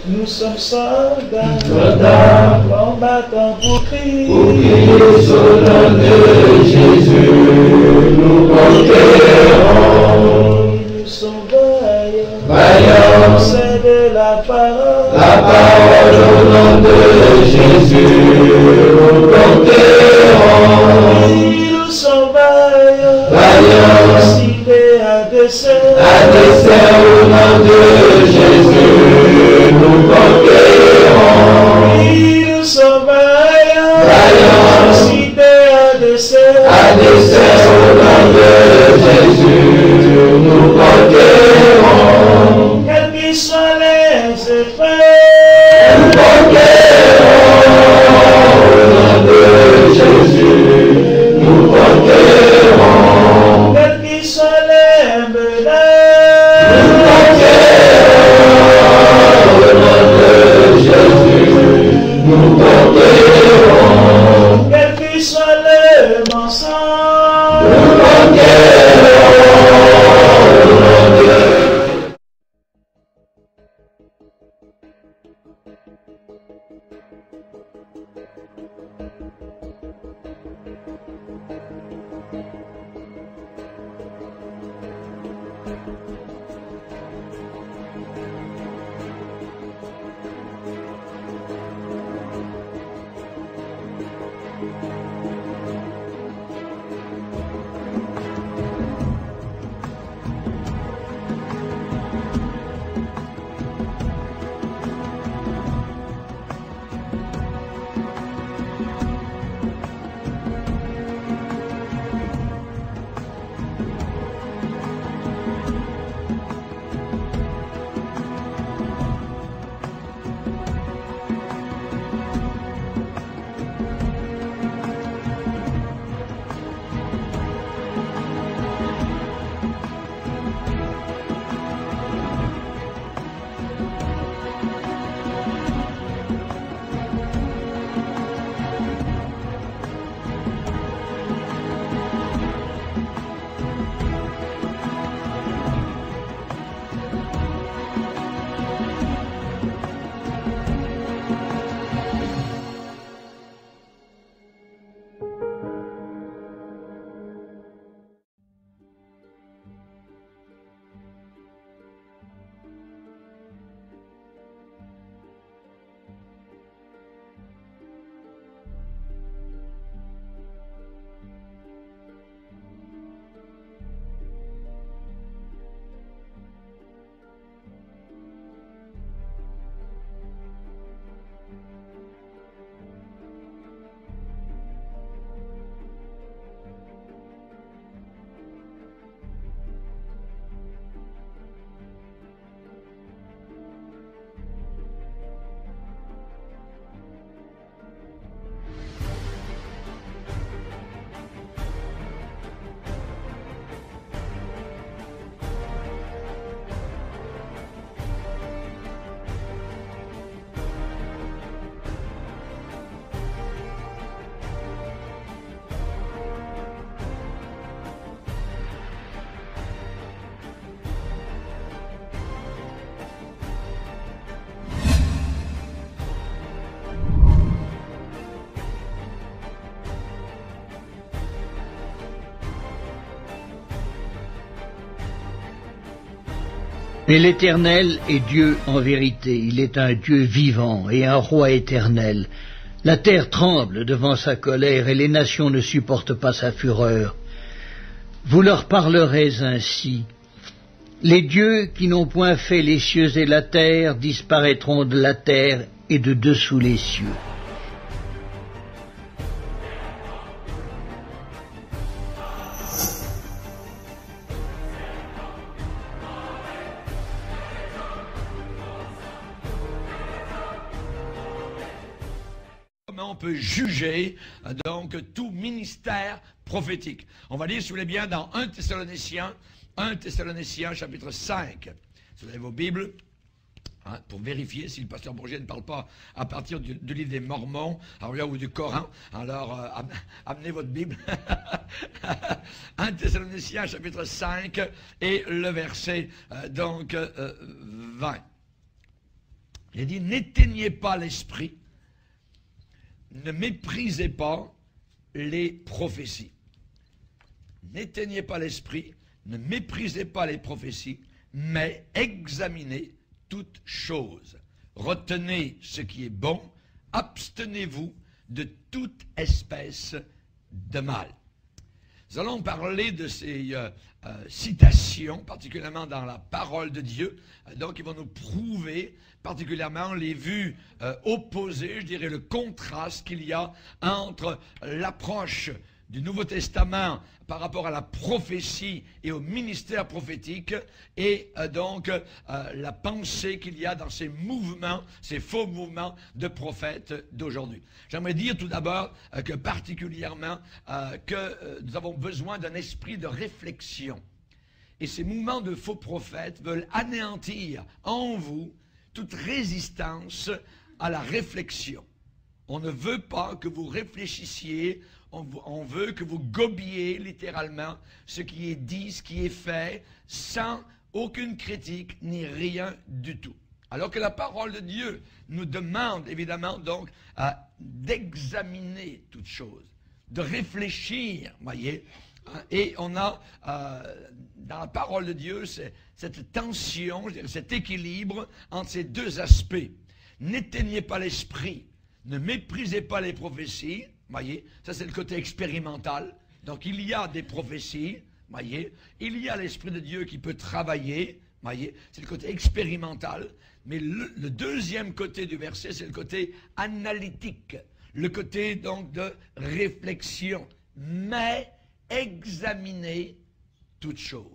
Nous sommes soldats, combattants pour Christ. Pour Christ, au nom de Jésus, nous conquérons. Nous sommes vaillants, Vaillants, c'est de la parole. La parole au nom de Jésus, nous conquérons. Nous sommes vaillants, Vaillants, cités à dessein. à dessein au nom de Jésus, nous conquérons. Nous sommes vaillants, Vaillants, cités à dessein. à dessein au nom de Jésus, nous conquérons. Quels qu'ils soient les effets, Nous conquérons au nom de Jésus, nous conquérons. quels qu'ils soient les menaces, Nous conquérons au nom de Jésus, nous conquérons. quels qu'ils soient les mensonges, Nous conquérons au nom de Mais l'Éternel est Dieu en vérité, il est un Dieu vivant et un roi éternel. La terre tremble devant sa colère et les nations ne supportent pas sa fureur. Vous leur parlerez ainsi. Les dieux qui n'ont point fait les cieux et la terre disparaîtront de la terre et de dessous les cieux. On peut juger donc tout ministère prophétique. On va lire, si vous voulez bien, dans 1 Thessaloniciens chapitre 5. Si vous avez vos Bibles, hein, pour vérifier si le pasteur Bourget ne parle pas à partir du livre des Mormons, alors, ou du Coran, alors amenez votre Bible. 1 Thessaloniciens chapitre 5 et le verset 20. Il a dit, n'éteignez pas l'esprit, ne méprisez pas les prophéties. N'éteignez pas l'esprit, ne méprisez pas les prophéties, mais examinez toutes choses. Retenez ce qui est bon, abstenez-vous de toute espèce de mal. Nous allons parler de ces citations, particulièrement dans la parole de Dieu. Donc, ils vont nous prouver particulièrement les vues opposées, je dirais le contraste qu'il y a entre l'approche du Nouveau Testament par rapport à la prophétie et au ministère prophétique et donc la pensée qu'il y a dans ces mouvements, ces faux mouvements de prophètes d'aujourd'hui. J'aimerais dire tout d'abord que particulièrement que nous avons besoin d'un esprit de réflexion. Et ces mouvements de faux prophètes veulent anéantir en vous toute résistance à la réflexion. On ne veut pas que vous réfléchissiez, on veut que vous gobiez littéralement ce qui est dit, ce qui est fait, sans aucune critique ni rien du tout. Alors que la parole de Dieu nous demande évidemment donc d'examiner toutes choses, de réfléchir, voyez. Et on a dans la parole de Dieu cette tension, je dirais, cet équilibre entre ces deux aspects. N'éteignez pas l'esprit, ne méprisez pas les prophéties, voyez, ça c'est le côté expérimental. Donc il y a des prophéties, voyez, il y a l'Esprit de Dieu qui peut travailler, voyez, c'est le côté expérimental. Mais le deuxième côté du verset, c'est le côté analytique, le côté donc de réflexion. Mais examinez toutes choses.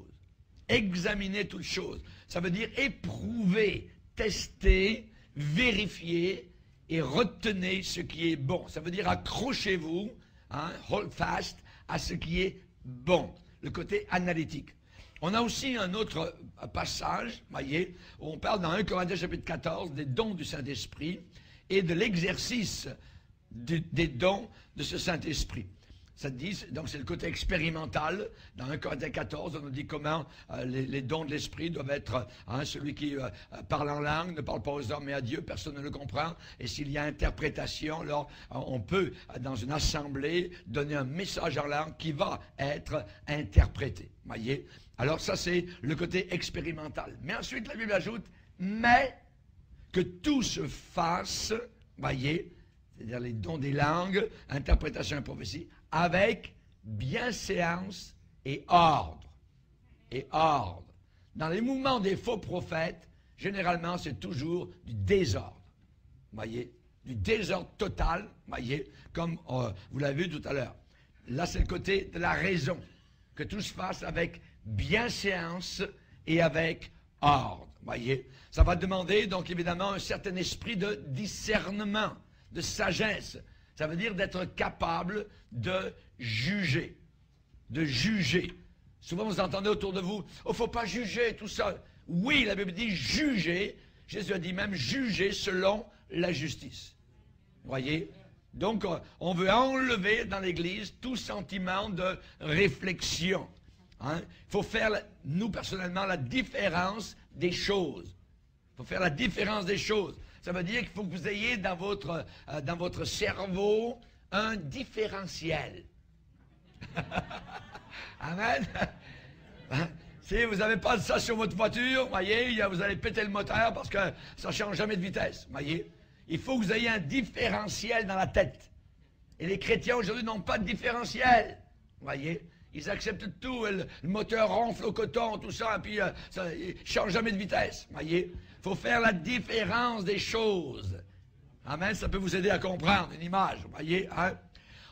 Examinez toutes choses. Ça veut dire éprouver, tester, vérifier et retenez ce qui est bon. Ça veut dire accrochez-vous, hold fast, à ce qui est bon. Le côté analytique. On a aussi un autre passage, voyez, où on parle dans 1 Corinthiens chapitre 14 des dons du Saint-Esprit et de l'exercice des dons de ce Saint-Esprit. Ça dit, donc c'est le côté expérimental. Dans 1 Corinthiens 14, on nous dit comment les dons de l'Esprit doivent être, celui qui parle en langue ne parle pas aux hommes mais à Dieu, personne ne le comprend. Et s'il y a interprétation, alors on peut, dans une assemblée, donner un message en langue qui va être interprété. Voyez? Alors ça c'est le côté expérimental. Mais ensuite la Bible ajoute, mais que tout se fasse, voyez, c'est-à-dire les dons des langues, interprétation et prophétie, avec bienséance et ordre. Et ordre. Dans les mouvements des faux prophètes, généralement, c'est toujours du désordre. Voyez? Du désordre total, voyez? Comme vous l'avez vu tout à l'heure. Là, c'est le côté de la raison. Que tout se fasse avec bienséance et avec ordre. Voyez? Ça va demander, donc, évidemment, un certain esprit de discernement, de sagesse. Ça veut dire d'être capable de juger. De juger. Souvent, vous entendez autour de vous, « Oh, il ne faut pas juger, tout ça. » Oui, la Bible dit juger. Jésus a dit même juger selon la justice. Voyez? Donc, on veut enlever dans l'Église tout sentiment de réflexion. Il faut faire, nous, personnellement, la différence des choses. Il faut faire la différence des choses. Ça veut dire qu'il faut que vous ayez dans votre cerveau un différentiel. Amen. Si vous n'avez pas ça sur votre voiture, voyez, vous allez péter le moteur parce que ça ne change jamais de vitesse. Voyez, il faut que vous ayez un différentiel dans la tête. Et les chrétiens aujourd'hui n'ont pas de différentiel. Voyez, ils acceptent tout, le moteur ronfle au coton, tout ça, et puis ça ne change jamais de vitesse. Voyez. Il faut faire la différence des choses. Amen, ça peut vous aider à comprendre une image, vous voyez.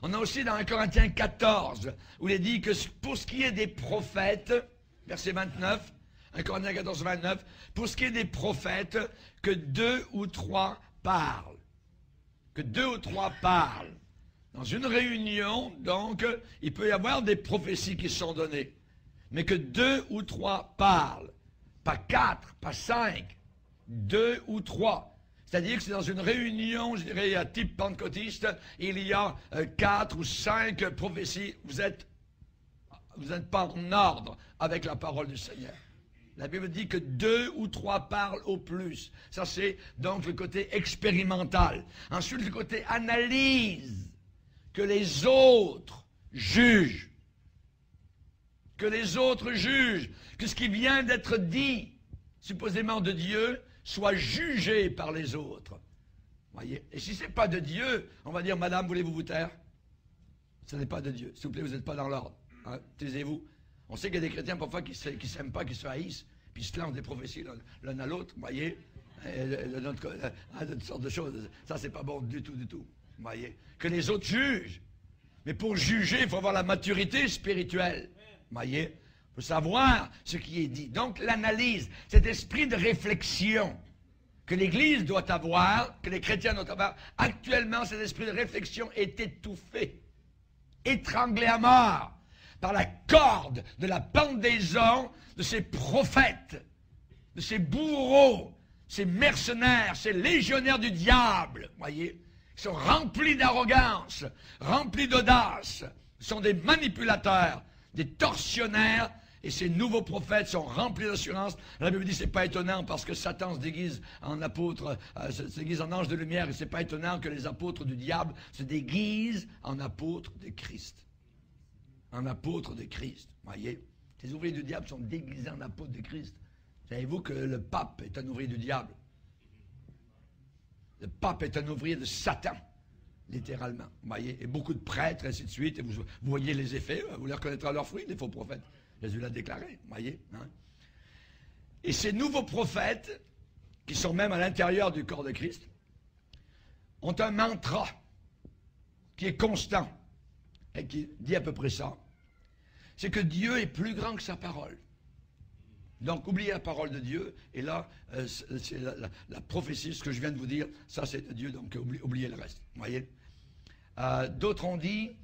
On a aussi dans 1 Corinthiens 14, où il est dit que pour ce qui est des prophètes, verset 29, 1 Corinthiens 14, 29, pour ce qui est des prophètes, que 2 ou 3 parlent. Que 2 ou 3 parlent. Dans une réunion, donc, il peut y avoir des prophéties qui sont données. Mais que 2 ou 3 parlent. Pas 4, pas 5. 2 ou 3. C'est-à-dire que c'est dans une réunion, je dirais, à type pentecôtiste, il y a 4 ou 5 prophéties. Vous n'êtes pas en ordre avec la parole du Seigneur. La Bible dit que 2 ou 3 parlent au plus. Ça, c'est donc le côté expérimental. Ensuite, le côté analyse. Que les autres jugent. Que les autres jugent. Que ce qui vient d'être dit, supposément de Dieu, soit jugé par les autres. Voyez? Et si ce n'est pas de Dieu, on va dire, madame, voulez-vous vous taire? Ce n'est pas de Dieu. S'il vous plaît, vous n'êtes pas dans l'ordre. Hein? Taisez-vous. On sait qu'il y a des chrétiens parfois qui ne s'aiment pas, qui se haïssent, puis ils se lancent des prophéties l'un à l'autre, vous voyez, toutes sortes de choses. Ça, c'est pas bon du tout, du tout. Vous voyez, que les autres jugent. Mais pour juger, il faut avoir la maturité spirituelle. Vous voyez, il faut savoir ce qui est dit. Donc, l'analyse, cet esprit de réflexion que l'Église doit avoir, que les chrétiens doivent avoir, actuellement, cet esprit de réflexion est étouffé, étranglé à mort par la corde de la pendaison de ces prophètes, de ces bourreaux, ces mercenaires, ces légionnaires du diable, voyez, qui sont remplis d'arrogance, remplis d'audace, sont des manipulateurs, des tortionnaires, et ces nouveaux prophètes sont remplis d'assurance. La Bible dit, c'est pas étonnant parce que Satan se déguise en apôtre, se déguise en ange de lumière, et c'est pas étonnant que les apôtres du diable se déguisent en apôtres de Christ. En apôtres de Christ, voyez. Les ouvriers du diable sont déguisés en apôtres de Christ. Savez-vous que le pape est un ouvrier du diable? Le pape est un ouvrier de Satan, littéralement, voyez. Et beaucoup de prêtres, ainsi de suite, et vous voyez les effets, vous les reconnaîtrez à leurs fruits, les faux prophètes. Jésus l'a déclaré, voyez. Hein? Et ces nouveaux prophètes, qui sont même à l'intérieur du corps de Christ, ont un mantra qui est constant et qui dit à peu près ça. C'est que Dieu est plus grand que sa parole. Donc, oubliez la parole de Dieu, et là, c'est la prophétie, ce que je viens de vous dire, ça c'est de Dieu, donc oubliez le reste, voyez. D'autres ont dit,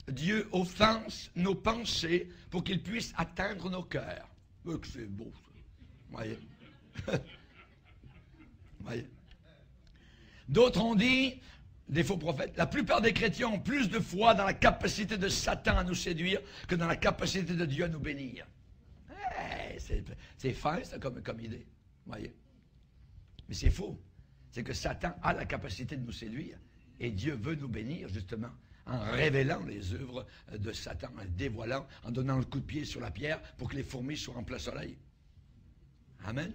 Dieu offense nos pensées pour qu'il puisse atteindre nos cœurs. C'est beau, ça. Voyez. Voyez. D'autres ont dit, des faux prophètes, la plupart des chrétiens ont plus de foi dans la capacité de Satan à nous séduire que dans la capacité de Dieu à nous bénir. Hey, c'est fin, ça, comme idée. Voyez. Mais c'est faux. C'est que Satan a la capacité de nous séduire et Dieu veut nous bénir, justement, en révélant les œuvres de Satan, en dévoilant, en donnant le coup de pied sur la pierre pour que les fourmis soient en plein soleil. Amen.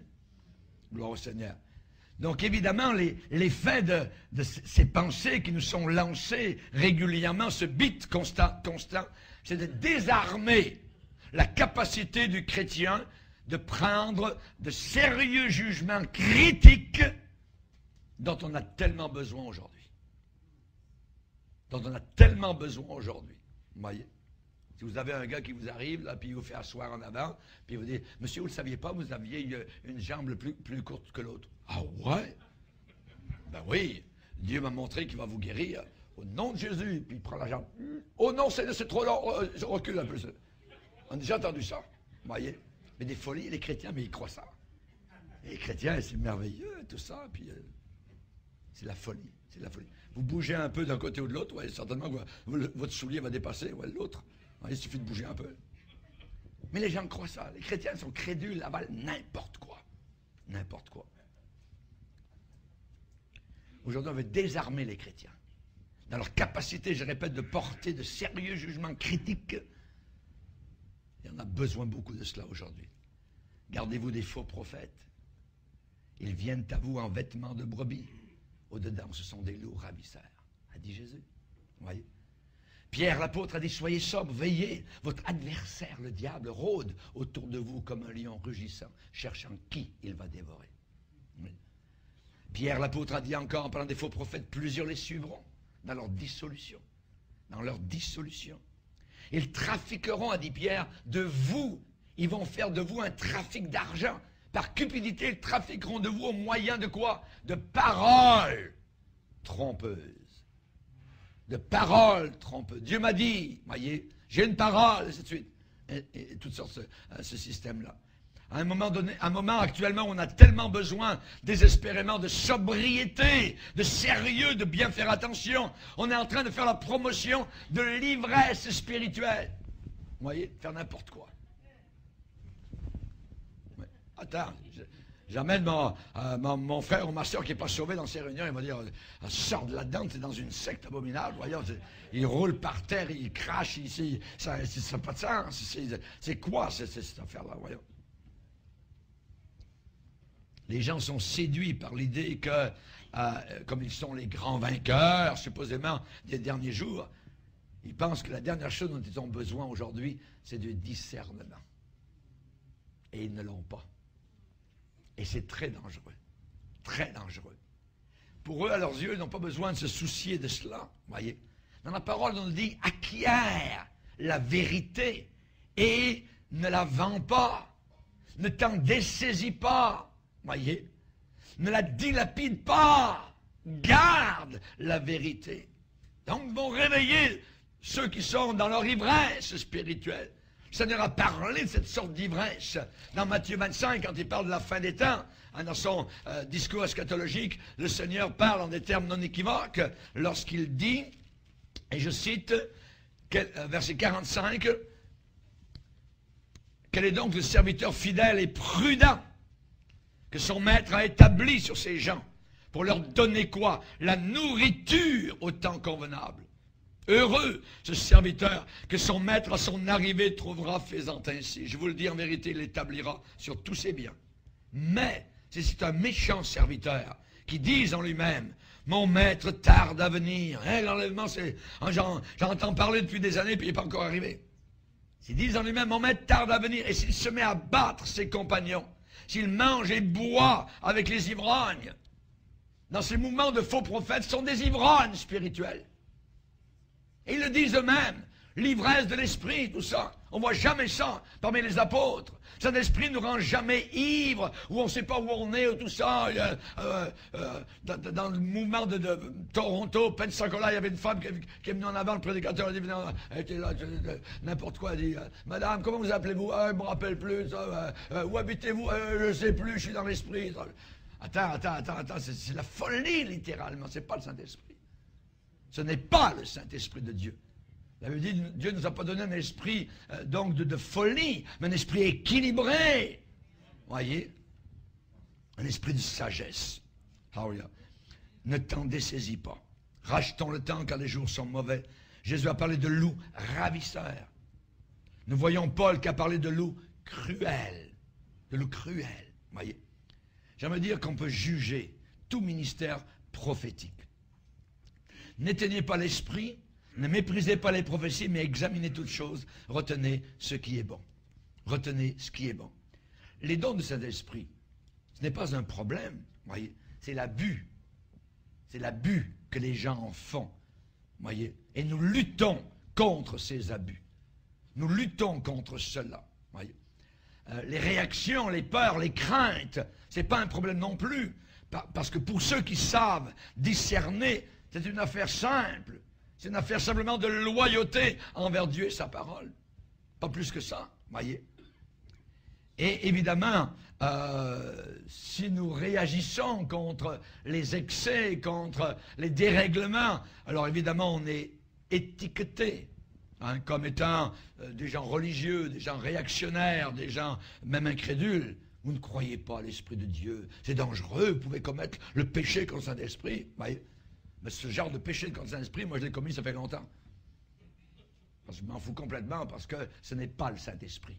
Gloire au Seigneur. Donc évidemment, l'effet de ces pensées qui nous sont lancées régulièrement, ce beat constant, c'est de désarmer la capacité du chrétien de prendre de sérieux jugements critiques dont on a tellement besoin aujourd'hui. Dont on a tellement besoin aujourd'hui. Vous voyez? Si vous avez un gars qui vous arrive, là, puis il vous fait asseoir en avant, puis il vous dit, monsieur, vous ne le saviez pas, vous aviez une jambe plus courte que l'autre. Ah ouais? Ben oui, Dieu m'a montré qu'il va vous guérir au nom de Jésus, puis il prend la jambe. Oh non, c'est trop long, recule un peu. On a déjà entendu ça, vous voyez? Mais des folies, les chrétiens, mais ils croient ça. Et les chrétiens, c'est merveilleux, tout ça, puis c'est la folie, c'est la folie. Vous bougez un peu d'un côté ou de l'autre, ouais, certainement votre soulier va dépasser l'autre. Il suffit de bouger un peu. Mais les gens croient ça. Les chrétiens sont crédules, avalent n'importe quoi. N'importe quoi. Aujourd'hui, on veut désarmer les chrétiens. Dans leur capacité, je répète, de porter de sérieux jugements critiques. Et on a besoin beaucoup de cela aujourd'hui. Gardez-vous des faux prophètes. Ils viennent à vous en vêtements de brebis. Au-dedans, ce sont des loups ravisseurs, a dit Jésus. Vous voyez? Pierre l'apôtre a dit, soyez sobres, veillez, votre adversaire, le diable, rôde autour de vous comme un lion rugissant, cherchant qui il va dévorer. Oui. Pierre l'apôtre a dit encore, en parlant des faux prophètes, plusieurs les suivront dans leur dissolution. Dans leur dissolution. Ils trafiqueront, a dit Pierre, de vous. Ils vont faire de vous un trafic d'argent. Par cupidité, ils trafiqueront de vous au moyen de quoi? De paroles trompeuses. De paroles trompeuses. Dieu m'a dit, voyez, j'ai une parole, et ainsi de suite. Et toutes sortes ce système-là. À un moment donné, actuellement, on a tellement besoin, désespérément, de sobriété, de sérieux, de bien faire attention. On est en train de faire la promotion de l'ivresse spirituelle. Vous voyez, faire n'importe quoi. Ouais. Attends, j'amène mon frère ou ma soeur qui n'est pas sauvé dans ces réunions, il va dire, sors de là-dedans, tu es dans une secte abominable, voyons, il roule par terre, il crache ici, ça n'a pas de sens, c'est quoi cette affaire-là, voyons. Les gens sont séduits par l'idée que, comme ils sont les grands vainqueurs, supposément, des derniers jours, ils pensent que la dernière chose dont ils ont besoin aujourd'hui, c'est du discernement. Et ils ne l'ont pas. Et c'est très dangereux. Très dangereux. Pour eux, à leurs yeux, ils n'ont pas besoin de se soucier de cela. Voyez. Dans la parole, on nous dit, acquiert la vérité et ne la vends pas. Ne t'en dessaisis pas. Voyez. Ne la dilapide pas. Garde la vérité. Donc, vont réveiller ceux qui sont dans leur ivresse spirituelle. Le Seigneur a parlé de cette sorte d'ivresse dans Matthieu 25, quand il parle de la fin des temps. Dans son discours eschatologique, le Seigneur parle en des termes non équivoques lorsqu'il dit, et je cite, verset 45, « Quel est donc le serviteur fidèle et prudent que son maître a établi sur ses gens pour leur donner quoi? La nourriture au temps convenable. Heureux ce serviteur que son maître à son arrivée trouvera faisant ainsi. Je vous le dis en vérité, il l'établira sur tous ses biens. Mais si c'est un méchant serviteur qui dit en lui-même, mon maître tarde à venir. Hein, l'enlèvement, c'est, j'entends parler depuis des années puis il n'est pas encore arrivé. S'il dit en lui-même, mon maître tarde à venir, et s'il se met à battre ses compagnons, s'il mange et boit avec les ivrognes, dans ces mouvements de faux prophètes, ce sont des ivrognes spirituels. Et ils le disent eux-mêmes, l'ivresse de l'esprit, tout ça. On ne voit jamais ça parmi les apôtres. Saint-Esprit ne nous rend jamais ivres, où on ne sait pas où on est, ou tout ça. Dans le mouvement de Toronto, Pensacola, il y avait une femme qui est venue en avant, le prédicateur a dit, elle était là, n'importe quoi, elle dit, madame, comment vous appelez-vous? Je ne me rappelle plus, où habitez-vous? Je ne sais plus, je suis dans l'esprit. Attends, c'est la folie, littéralement, c'est pas le Saint-Esprit. Ce n'est pas le Saint-Esprit de Dieu. La Bible dit, Dieu ne nous a pas donné un esprit donc de folie, mais un esprit équilibré. Voyez? Un esprit de sagesse. Hallelujah. Ne t'en dessaisis pas. Rachetons le temps car les jours sont mauvais. Jésus a parlé de loup ravisseur. Nous voyons Paul qui a parlé de loup cruel. De loup cruel. Voyez? J'aimerais dire qu'on peut juger tout ministère prophétique. N'éteignez pas l'esprit, ne méprisez pas les prophéties, mais examinez toutes choses, retenez ce qui est bon. Retenez ce qui est bon. Les dons de Saint-Esprit, ce n'est pas un problème, voyez, c'est l'abus. C'est l'abus que les gens en font, voyez. Et nous luttons contre ces abus. Nous luttons contre cela, voyez. Les réactions, les peurs, les craintes, ce n'est pas un problème non plus. Parce que pour ceux qui savent discerner, c'est une affaire simple. C'est une affaire simplement de loyauté envers Dieu et sa parole. Pas plus que ça, voyez. Et évidemment, si nous réagissons contre les excès, contre les dérèglements, alors évidemment on est étiqueté comme étant des gens religieux, des gens réactionnaires, des gens même incrédules. Vous ne croyez pas à l'Esprit de Dieu. C'est dangereux, vous pouvez commettre le péché contre le Saint-Esprit. Voyez. Mais ce genre de péché contre le Saint-Esprit, moi je l'ai commis ça fait longtemps. Parce que je m'en fous complètement, parce que ce n'est pas le Saint-Esprit.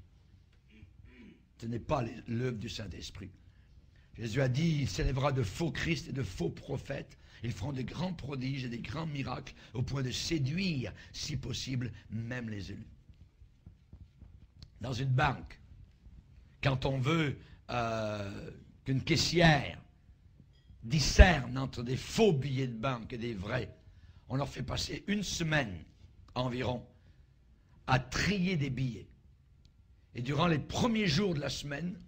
Ce n'est pas l'œuvre du Saint-Esprit. Jésus a dit, il s'élèvera de faux Christ et de faux prophètes. Ils feront de grands prodiges et des grands miracles au point de séduire, si possible, même les élus. Dans une banque, quand on veut qu'une caissière discerne entre des faux billets de banque et des vrais, on leur fait passer une semaine environ à trier des billets. Et durant les premiers jours de la semaine,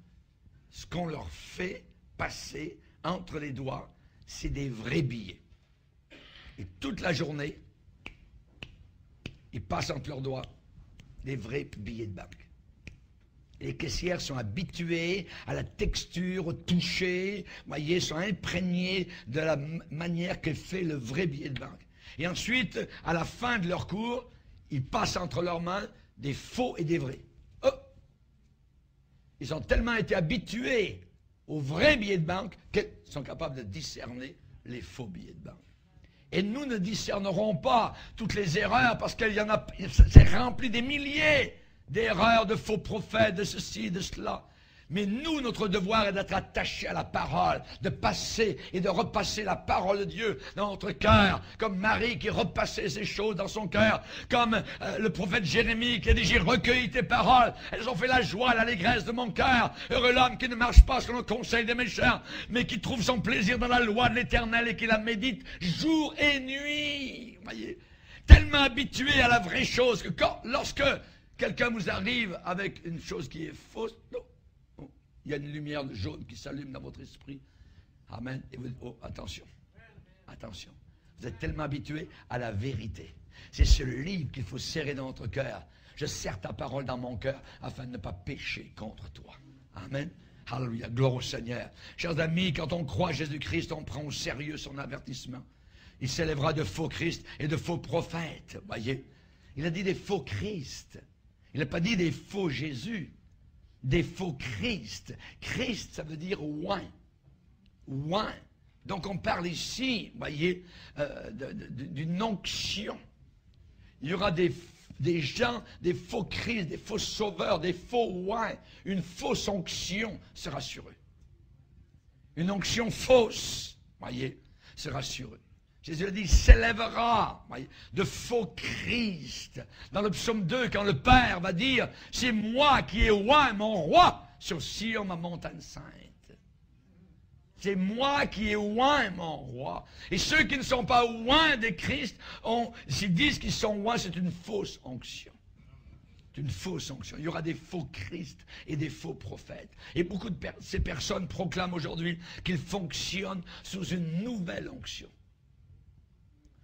ce qu'on leur fait passer entre les doigts, c'est des vrais billets. Et toute la journée, ils passent entre leurs doigts des vrais billets de banque. Les caissières sont habituées à la texture, au toucher, voyez, sont imprégnées de la manière que fait le vrai billet de banque. Et ensuite, à la fin de leur cours, ils passent entre leurs mains des faux et des vrais. Oh! ils ont tellement été habitués aux vrais billets de banque qu'ils sont capables de discerner les faux billets de banque. Et nous ne discernerons pas toutes les erreurs parce qu'il y en a, c'est rempli des milliers d'erreurs, de faux prophètes, de ceci, de cela. Mais nous, notre devoir est d'être attachés à la parole, de passer et de repasser la parole de Dieu dans notre cœur, comme Marie qui repassait ces choses dans son cœur, comme le prophète Jérémie qui a dit « J'ai recueilli tes paroles, elles ont fait la joie, l'allégresse de mon cœur. Heureux l'homme qui ne marche pas selon le conseil des méchants, mais qui trouve son plaisir dans la loi de l'Éternel et qui la médite jour et nuit. » Voyez, tellement habitué à la vraie chose que lorsque quelqu'un vous arrive avec une chose qui est fausse, non. Il y a une lumière jaune qui s'allume dans votre esprit. Amen. Et vous dites, oh, attention. Attention. Vous êtes tellement habitué à la vérité. C'est ce livre qu'il faut serrer dans votre cœur. Je serre ta parole dans mon cœur afin de ne pas pécher contre toi. Amen. Alléluia. Gloire au Seigneur. Chers amis, quand on croit à Jésus-Christ, on prend au sérieux son avertissement. Il s'élèvera de faux Christ et de faux prophètes. Voyez. Il a dit des faux Christ. Il n'a pas dit des faux Jésus. Des faux Christ. Christ, ça veut dire oint. Oint. Donc on parle ici, voyez, d'une onction. Il y aura des gens, des faux Christ, des faux sauveurs, des faux oints. Une fausse onction sera sur eux. Une onction fausse, voyez, sera sur eux. Jésus a dit, s'élèvera, de faux Christ. Dans le psaume 2, quand le Père va dire, c'est moi qui ai oint mon roi sur Sion, ma montagne sainte. C'est moi qui ai oint mon roi. Et ceux qui ne sont pas oints de Christ, s'ils disent qu'ils sont oints, c'est une fausse onction. C'est une fausse onction. Il y aura des faux Christ et des faux prophètes. Et beaucoup de ces personnes proclament aujourd'hui qu'ils fonctionnent sous une nouvelle onction.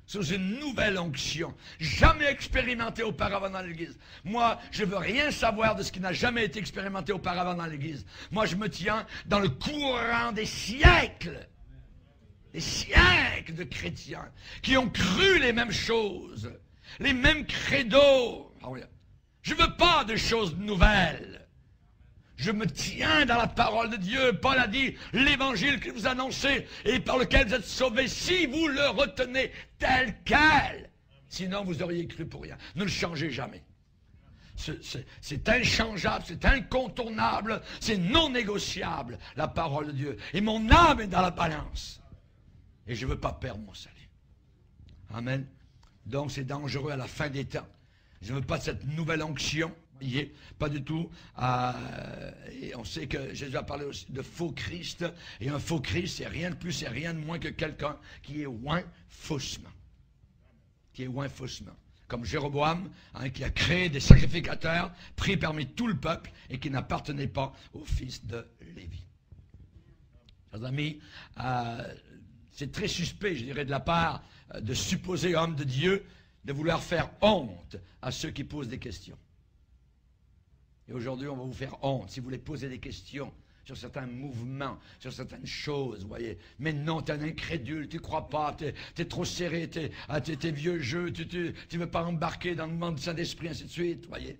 Sous une nouvelle onction, jamais expérimentée auparavant dans l'Église. Moi, je ne veux rien savoir de ce qui n'a jamais été expérimenté auparavant dans l'Église. Moi, je me tiens dans le courant des siècles de chrétiens qui ont cru les mêmes choses, les mêmes credos. Je ne veux pas de choses nouvelles. Je me tiens dans la parole de Dieu. Paul a dit, l'évangile que vous annoncez et par lequel vous êtes sauvés, si vous le retenez tel quel, sinon vous auriez cru pour rien. Ne le changez jamais. C'est inchangeable, c'est incontournable, c'est non négociable, la parole de Dieu. Et mon âme est dans la balance. Et je ne veux pas perdre mon salut. Amen. Donc c'est dangereux à la fin des temps. Je ne veux pas de cette nouvelle onction. Pas du tout. Et on sait que Jésus a parlé aussi de faux Christ. Et un faux Christ, c'est rien de plus, c'est rien de moins que quelqu'un qui est oint faussement. Qui est oint faussement. Comme Jéroboam, qui a créé des sacrificateurs pris parmi tout le peuple et qui n'appartenaient pas au fils de Lévi. Chers amis, c'est très suspect, je dirais, de la part de supposés hommes de Dieu de vouloir faire honte à ceux qui posent des questions. Et aujourd'hui, on va vous faire honte si vous voulez poser des questions sur certains mouvements, sur certaines choses, vous voyez. Mais non, tu es un incrédule, tu ne crois pas, tu es trop serré, tu es vieux jeu, tu ne veux pas embarquer dans le monde du Saint-Esprit, ainsi de suite, vous voyez.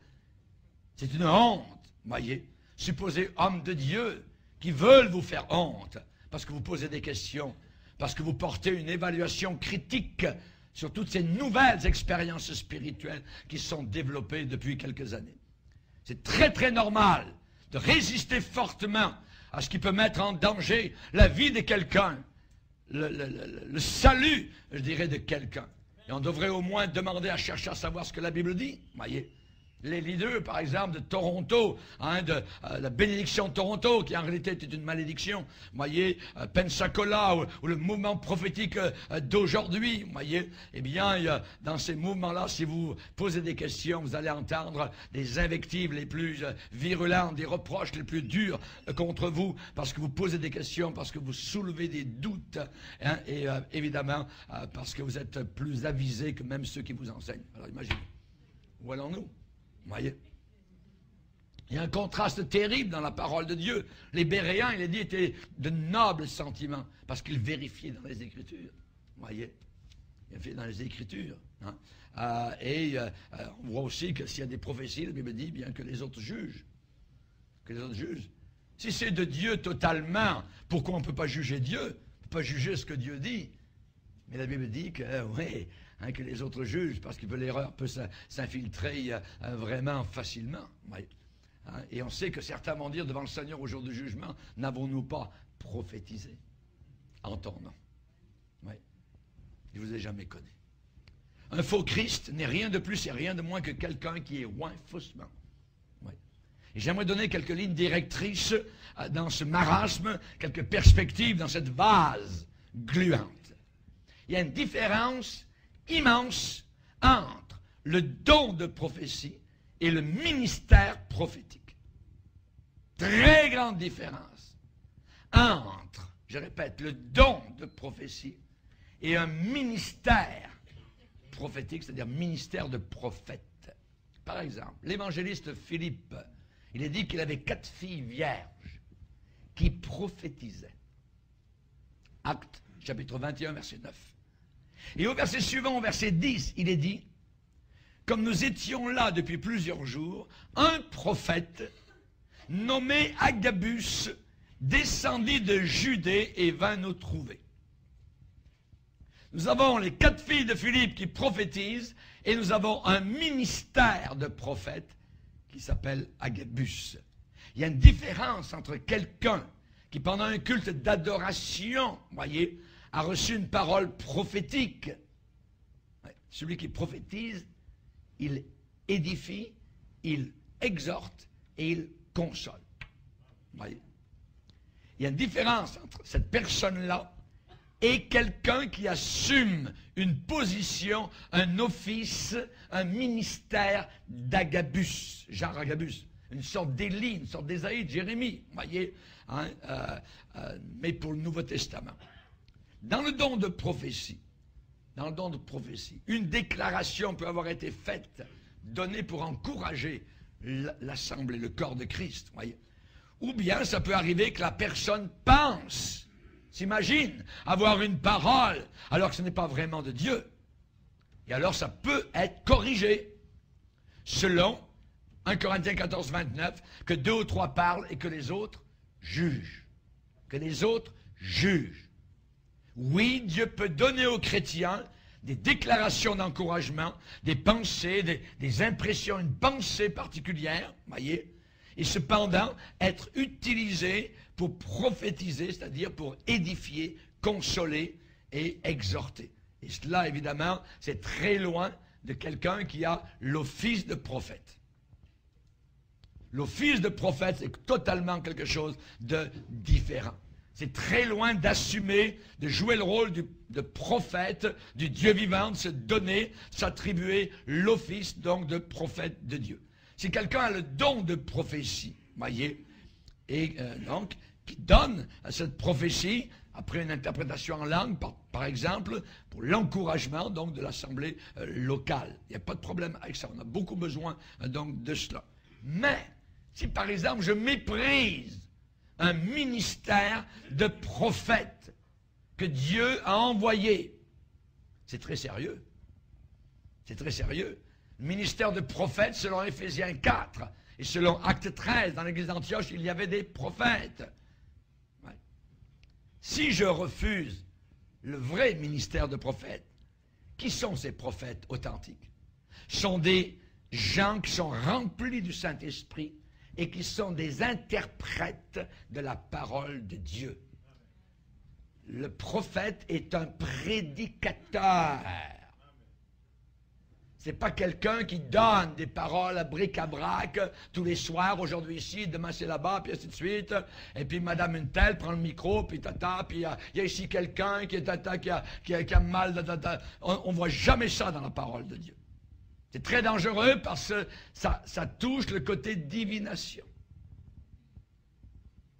C'est une honte, vous voyez. Supposez hommes de Dieu qui veulent vous faire honte parce que vous posez des questions, parce que vous portez une évaluation critique sur toutes ces nouvelles expériences spirituelles qui sont développées depuis quelques années. C'est très très normal de résister fortement à ce qui peut mettre en danger la vie de quelqu'un, le salut, je dirais, de quelqu'un. Et on devrait au moins demander à chercher à savoir ce que la Bible dit, voyez. Les leaders, par exemple, de Toronto, de la bénédiction de Toronto, qui en réalité était une malédiction, vous voyez, Pensacola, ou le mouvement prophétique d'aujourd'hui, vous voyez, eh bien, dans ces mouvements-là, si vous posez des questions, vous allez entendre des invectives les plus virulentes, des reproches les plus durs contre vous, parce que vous posez des questions, parce que vous soulevez des doutes, et évidemment, parce que vous êtes plus avisés que même ceux qui vous enseignent. Alors imaginez, où allons-nous? Vous voyez? Il y a un contraste terrible dans la parole de Dieu. Les Béréens, il est dit, étaient de nobles sentiments, parce qu'ils vérifiaient dans les Écritures. Vous voyez? Ils vérifiaient dans les Écritures. On voit aussi que s'il y a des prophéties, la Bible dit bien que les autres jugent. que les autres jugent. Si c'est de Dieu totalement, pourquoi on ne peut pas juger Dieu? On ne peut pas juger ce que Dieu dit. Mais la Bible dit que, oui, hein, que les autres jugent, parce que l'erreur peut s'infiltrer vraiment facilement. Oui. Hein, et on sait que certains vont dire devant le Seigneur au jour du jugement, n'avons-nous pas prophétisé en ton nom? Oui. Je ne vous ai jamais connu. Un faux Christ n'est rien de plus et rien de moins que quelqu'un qui est loin faussement. Oui. Et j'aimerais donner quelques lignes directrices dans ce marasme, quelques perspectives dans cette vase gluante. Il y a une différence immense entre le don de prophétie et le ministère prophétique. Très grande différence entre, je répète, le don de prophétie et un ministère prophétique, c'est-à-dire ministère de prophète. Par exemple, l'évangéliste Philippe, il est dit qu'il avait 4 filles vierges qui prophétisaient. Actes, chapitre 21, verset 9. Et au verset suivant, au verset 10, il est dit, comme nous étions là depuis plusieurs jours, un prophète nommé Agabus descendit de Judée et vint nous trouver. Nous avons les 4 filles de Philippe qui prophétisent et nous avons un ministère de prophète qui s'appelle Agabus. Il y a une différence entre quelqu'un qui, pendant un culte d'adoration, voyez, a reçu une parole prophétique. Celui qui prophétise, il édifie, il exhorte et il console. Voyez. Il y a une différence entre cette personne-là et quelqu'un qui assume une position, un office, un ministère d'Agabus, genre Agabus, une sorte d'Élie, une sorte d'Ésaïe, de Jérémie, voyez, hein, mais pour le Nouveau Testament. Dans le don de prophétie, une déclaration peut avoir été faite, donnée pour encourager l'assemblée, le corps de Christ, voyez. Ou bien ça peut arriver que la personne pense, s'imagine avoir une parole, alors que ce n'est pas vraiment de Dieu. Et alors ça peut être corrigé, selon 1 Corinthiens 14, 29, que 2 ou 3 parlent et que les autres jugent. Que les autres jugent. Oui, Dieu peut donner aux chrétiens des déclarations d'encouragement, des pensées, des impressions, une pensée particulière, voyez, et cependant être utilisé pour prophétiser, c'est-à-dire pour édifier, consoler et exhorter. Et cela, évidemment, c'est très loin de quelqu'un qui a l'office de prophète. L'office de prophète, c'est totalement quelque chose de différent. C'est très loin d'assumer, de jouer le rôle de prophète, du Dieu vivant, de se donner, s'attribuer l'office donc de prophète de Dieu. Si quelqu'un a le don de prophétie, voyez, et donc qui donne à cette prophétie, après une interprétation en langue, par exemple, pour l'encouragement donc de l'assemblée locale. Il n'y a pas de problème avec ça, on a beaucoup besoin donc de cela. Mais, si par exemple je méprise un ministère de prophète que Dieu a envoyé, c'est très sérieux. C'est très sérieux. Le ministère de prophète, selon Éphésiens 4 et selon Acte 13, dans l'église d'Antioche, il y avait des prophètes. Ouais. Si je refuse le vrai ministère de prophète, qui sont ces prophètes authentiques? Ce sont des gens qui sont remplis du Saint-Esprit et qui sont des interprètes de la parole de Dieu. Le prophète est un prédicateur. Ce n'est pas quelqu'un qui donne des paroles à bric-à-brac tous les soirs, aujourd'hui ici, demain c'est là-bas, puis ainsi de suite. Et puis Madame une telle prend le micro, puis tata, puis il y a ici quelqu'un qui a mal, tata. On ne voit jamais ça dans la parole de Dieu. C'est très dangereux parce que ça touche le côté divination.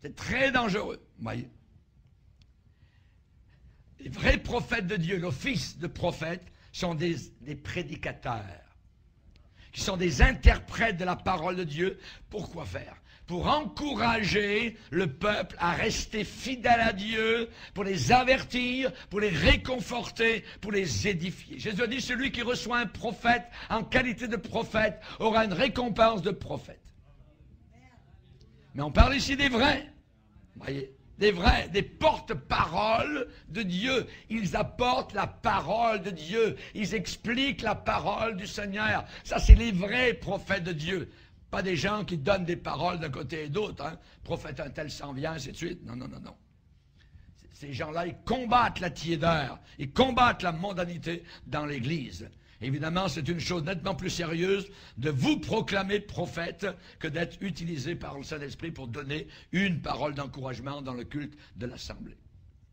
C'est très dangereux, voyez. Les vrais prophètes de Dieu, l'office de prophète, sont des prédicateurs, qui sont des interprètes de la parole de Dieu. Pourquoi faire? Pour encourager le peuple à rester fidèle à Dieu, pour les avertir, pour les réconforter, pour les édifier. Jésus a dit, celui qui reçoit un prophète en qualité de prophète aura une récompense de prophète. Mais on parle ici des vrais. Vous voyez? Des vrais, des porte-paroles de Dieu. Ils apportent la parole de Dieu. Ils expliquent la parole du Seigneur. Ça, c'est les vrais prophètes de Dieu. Pas des gens qui donnent des paroles d'un côté et d'autre. Hein. Prophète un tel s'en vient, ainsi de suite. Non, non, non, non. Ces gens-là, ils combattent la tiédeur. Ils combattent la mondanité dans l'Église. Évidemment, c'est une chose nettement plus sérieuse de vous proclamer prophète que d'être utilisé par le Saint-Esprit pour donner une parole d'encouragement dans le culte de l'Assemblée.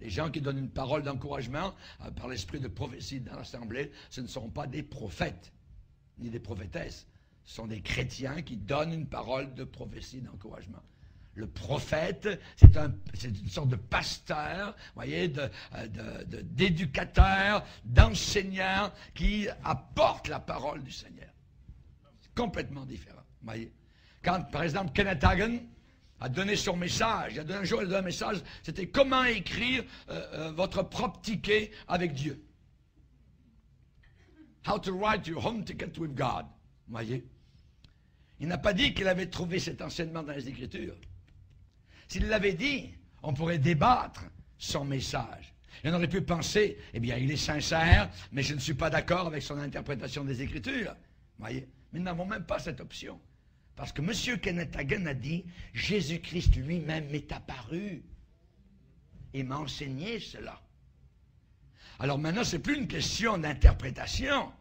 Les gens qui donnent une parole d'encouragement par l'esprit de prophétie dans l'Assemblée, ce ne sont pas des prophètes, ni des prophétesses. Ce sont des chrétiens qui donnent une parole de prophétie d'encouragement. Le prophète, c'est une sorte de pasteur, voyez, d'éducateur, d'enseignant qui apporte la parole du Seigneur. C'est complètement différent, voyez. Quand, par exemple, Kenneth Hagin a donné son message, un jour il a donné un message, c'était comment écrire votre propre ticket avec Dieu. How to write your home ticket with God, voyez. Il n'a pas dit qu'il avait trouvé cet enseignement dans les Écritures. S'il l'avait dit, on pourrait débattre son message. Et on aurait pu penser, eh bien, il est sincère, mais je ne suis pas d'accord avec son interprétation des Écritures. Voyez? Mais nous n'avons même pas cette option. Parce que M. Kenneth Hagin a dit, Jésus-Christ lui-même m'est apparu et m'a enseigné cela. Alors maintenant, ce n'est plus une question d'interprétation.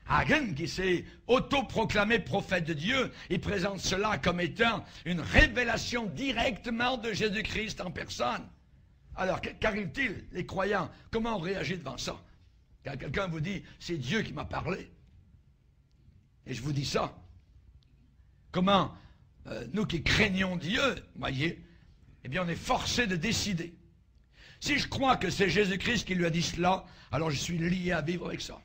Hagin, qui s'est autoproclamé prophète de Dieu, il présente cela comme étant une révélation directement de Jésus-Christ en personne. Alors, qu'arrive-t-il, les croyants? Comment on réagit devant ça? Quand quelqu'un vous dit, c'est Dieu qui m'a parlé, et je vous dis ça, comment, nous qui craignons Dieu, voyez, eh bien, on est forcé de décider. Si je crois que c'est Jésus-Christ qui lui a dit cela, alors je suis lié à vivre avec ça.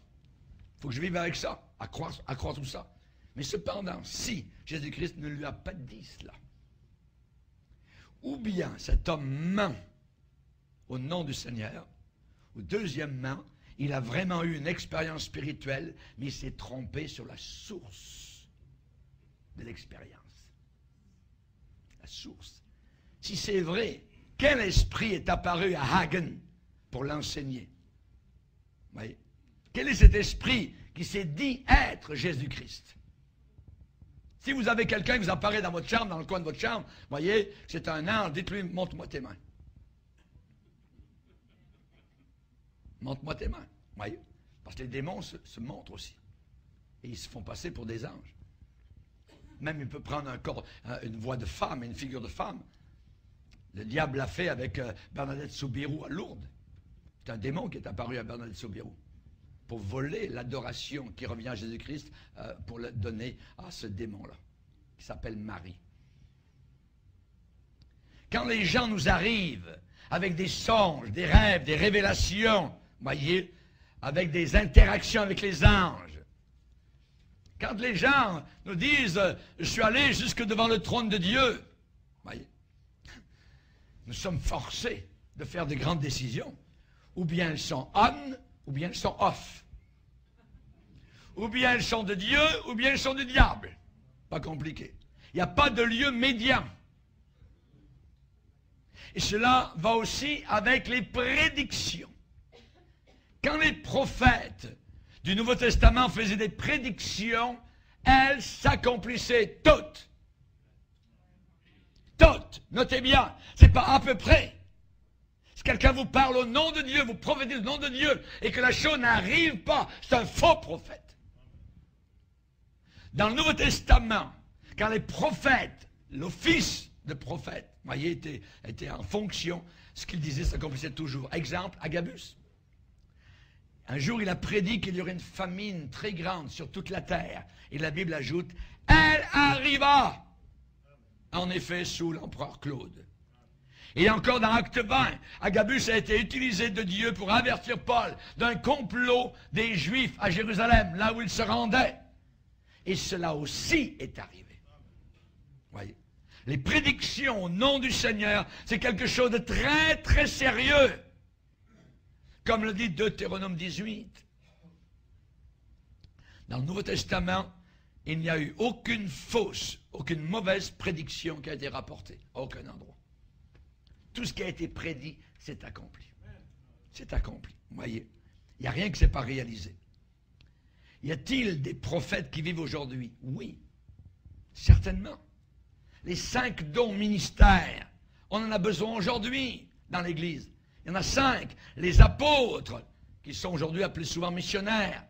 Il faut que je vive avec ça, à croire tout ça. Mais cependant, si Jésus-Christ ne lui a pas dit cela, ou bien cet homme ment au nom du Seigneur, ou deuxièmement, il a vraiment eu une expérience spirituelle, mais il s'est trompé sur la source de l'expérience. La source. Si c'est vrai, quel esprit est apparu à Hagin pour l'enseigner? Vous voyez? Quel est cet esprit qui s'est dit être Jésus-Christ? Si vous avez quelqu'un qui vous apparaît dans votre chambre, dans le coin de votre chambre, voyez, c'est un ange, dites-lui, montre-moi tes mains. Montre-moi tes mains, voyez. Parce que les démons se montrent aussi. Et ils se font passer pour des anges. Même il peut prendre un corps, une voix de femme, une figure de femme. Le diable l'a fait avec Bernadette Soubirous à Lourdes. C'est un démon qui est apparu à Bernadette Soubirous pour voler l'adoration qui revient à Jésus-Christ pour le donner à ce démon-là, qui s'appelle Marie. Quand les gens nous arrivent avec des songes, des rêves, des révélations, voyez, avec des interactions avec les anges, quand les gens nous disent « je suis allé jusque devant le trône de Dieu », voyez, nous sommes forcés de faire de grandes décisions. Ou bien elles sont on, ou bien elles sont off. Ou bien elles sont de Dieu, ou bien elles sont du diable. Pas compliqué. Il n'y a pas de lieu médian. Et cela va aussi avec les prédictions. Quand les prophètes du Nouveau Testament faisaient des prédictions, elles s'accomplissaient toutes. Toutes. Notez bien, c'est pas à peu près. Si quelqu'un vous parle au nom de Dieu, vous prophétisez au nom de Dieu, et que la chose n'arrive pas, c'est un faux prophète. Dans le Nouveau Testament, quand les prophètes, l'office de prophète, voyez, était en fonction, ce qu'il disait s'accomplissait toujours. Exemple, Agabus. Un jour, il a prédit qu'il y aurait une famine très grande sur toute la terre. Et la Bible ajoute, elle arriva, en effet, sous l'empereur Claude. Et encore dans Acte 20, Agabus a été utilisé de Dieu pour avertir Paul d'un complot des Juifs à Jérusalem, là où il se rendait. Et cela aussi est arrivé. Voyez, les prédictions au nom du Seigneur, c'est quelque chose de très, très sérieux. Comme le dit Deutéronome 18. Dans le Nouveau Testament, il n'y a eu aucune fausse, aucune mauvaise prédiction qui a été rapportée à aucun endroit. Tout ce qui a été prédit s'est accompli. C'est accompli. Vous voyez, il n'y a rien qui ne s'est pas réalisé. Y a-t-il des prophètes qui vivent aujourd'hui? Oui, certainement. Les 5 dons ministères, on en a besoin aujourd'hui dans l'Église. Il y en a 5. Les apôtres, qui sont aujourd'hui appelés souvent missionnaires.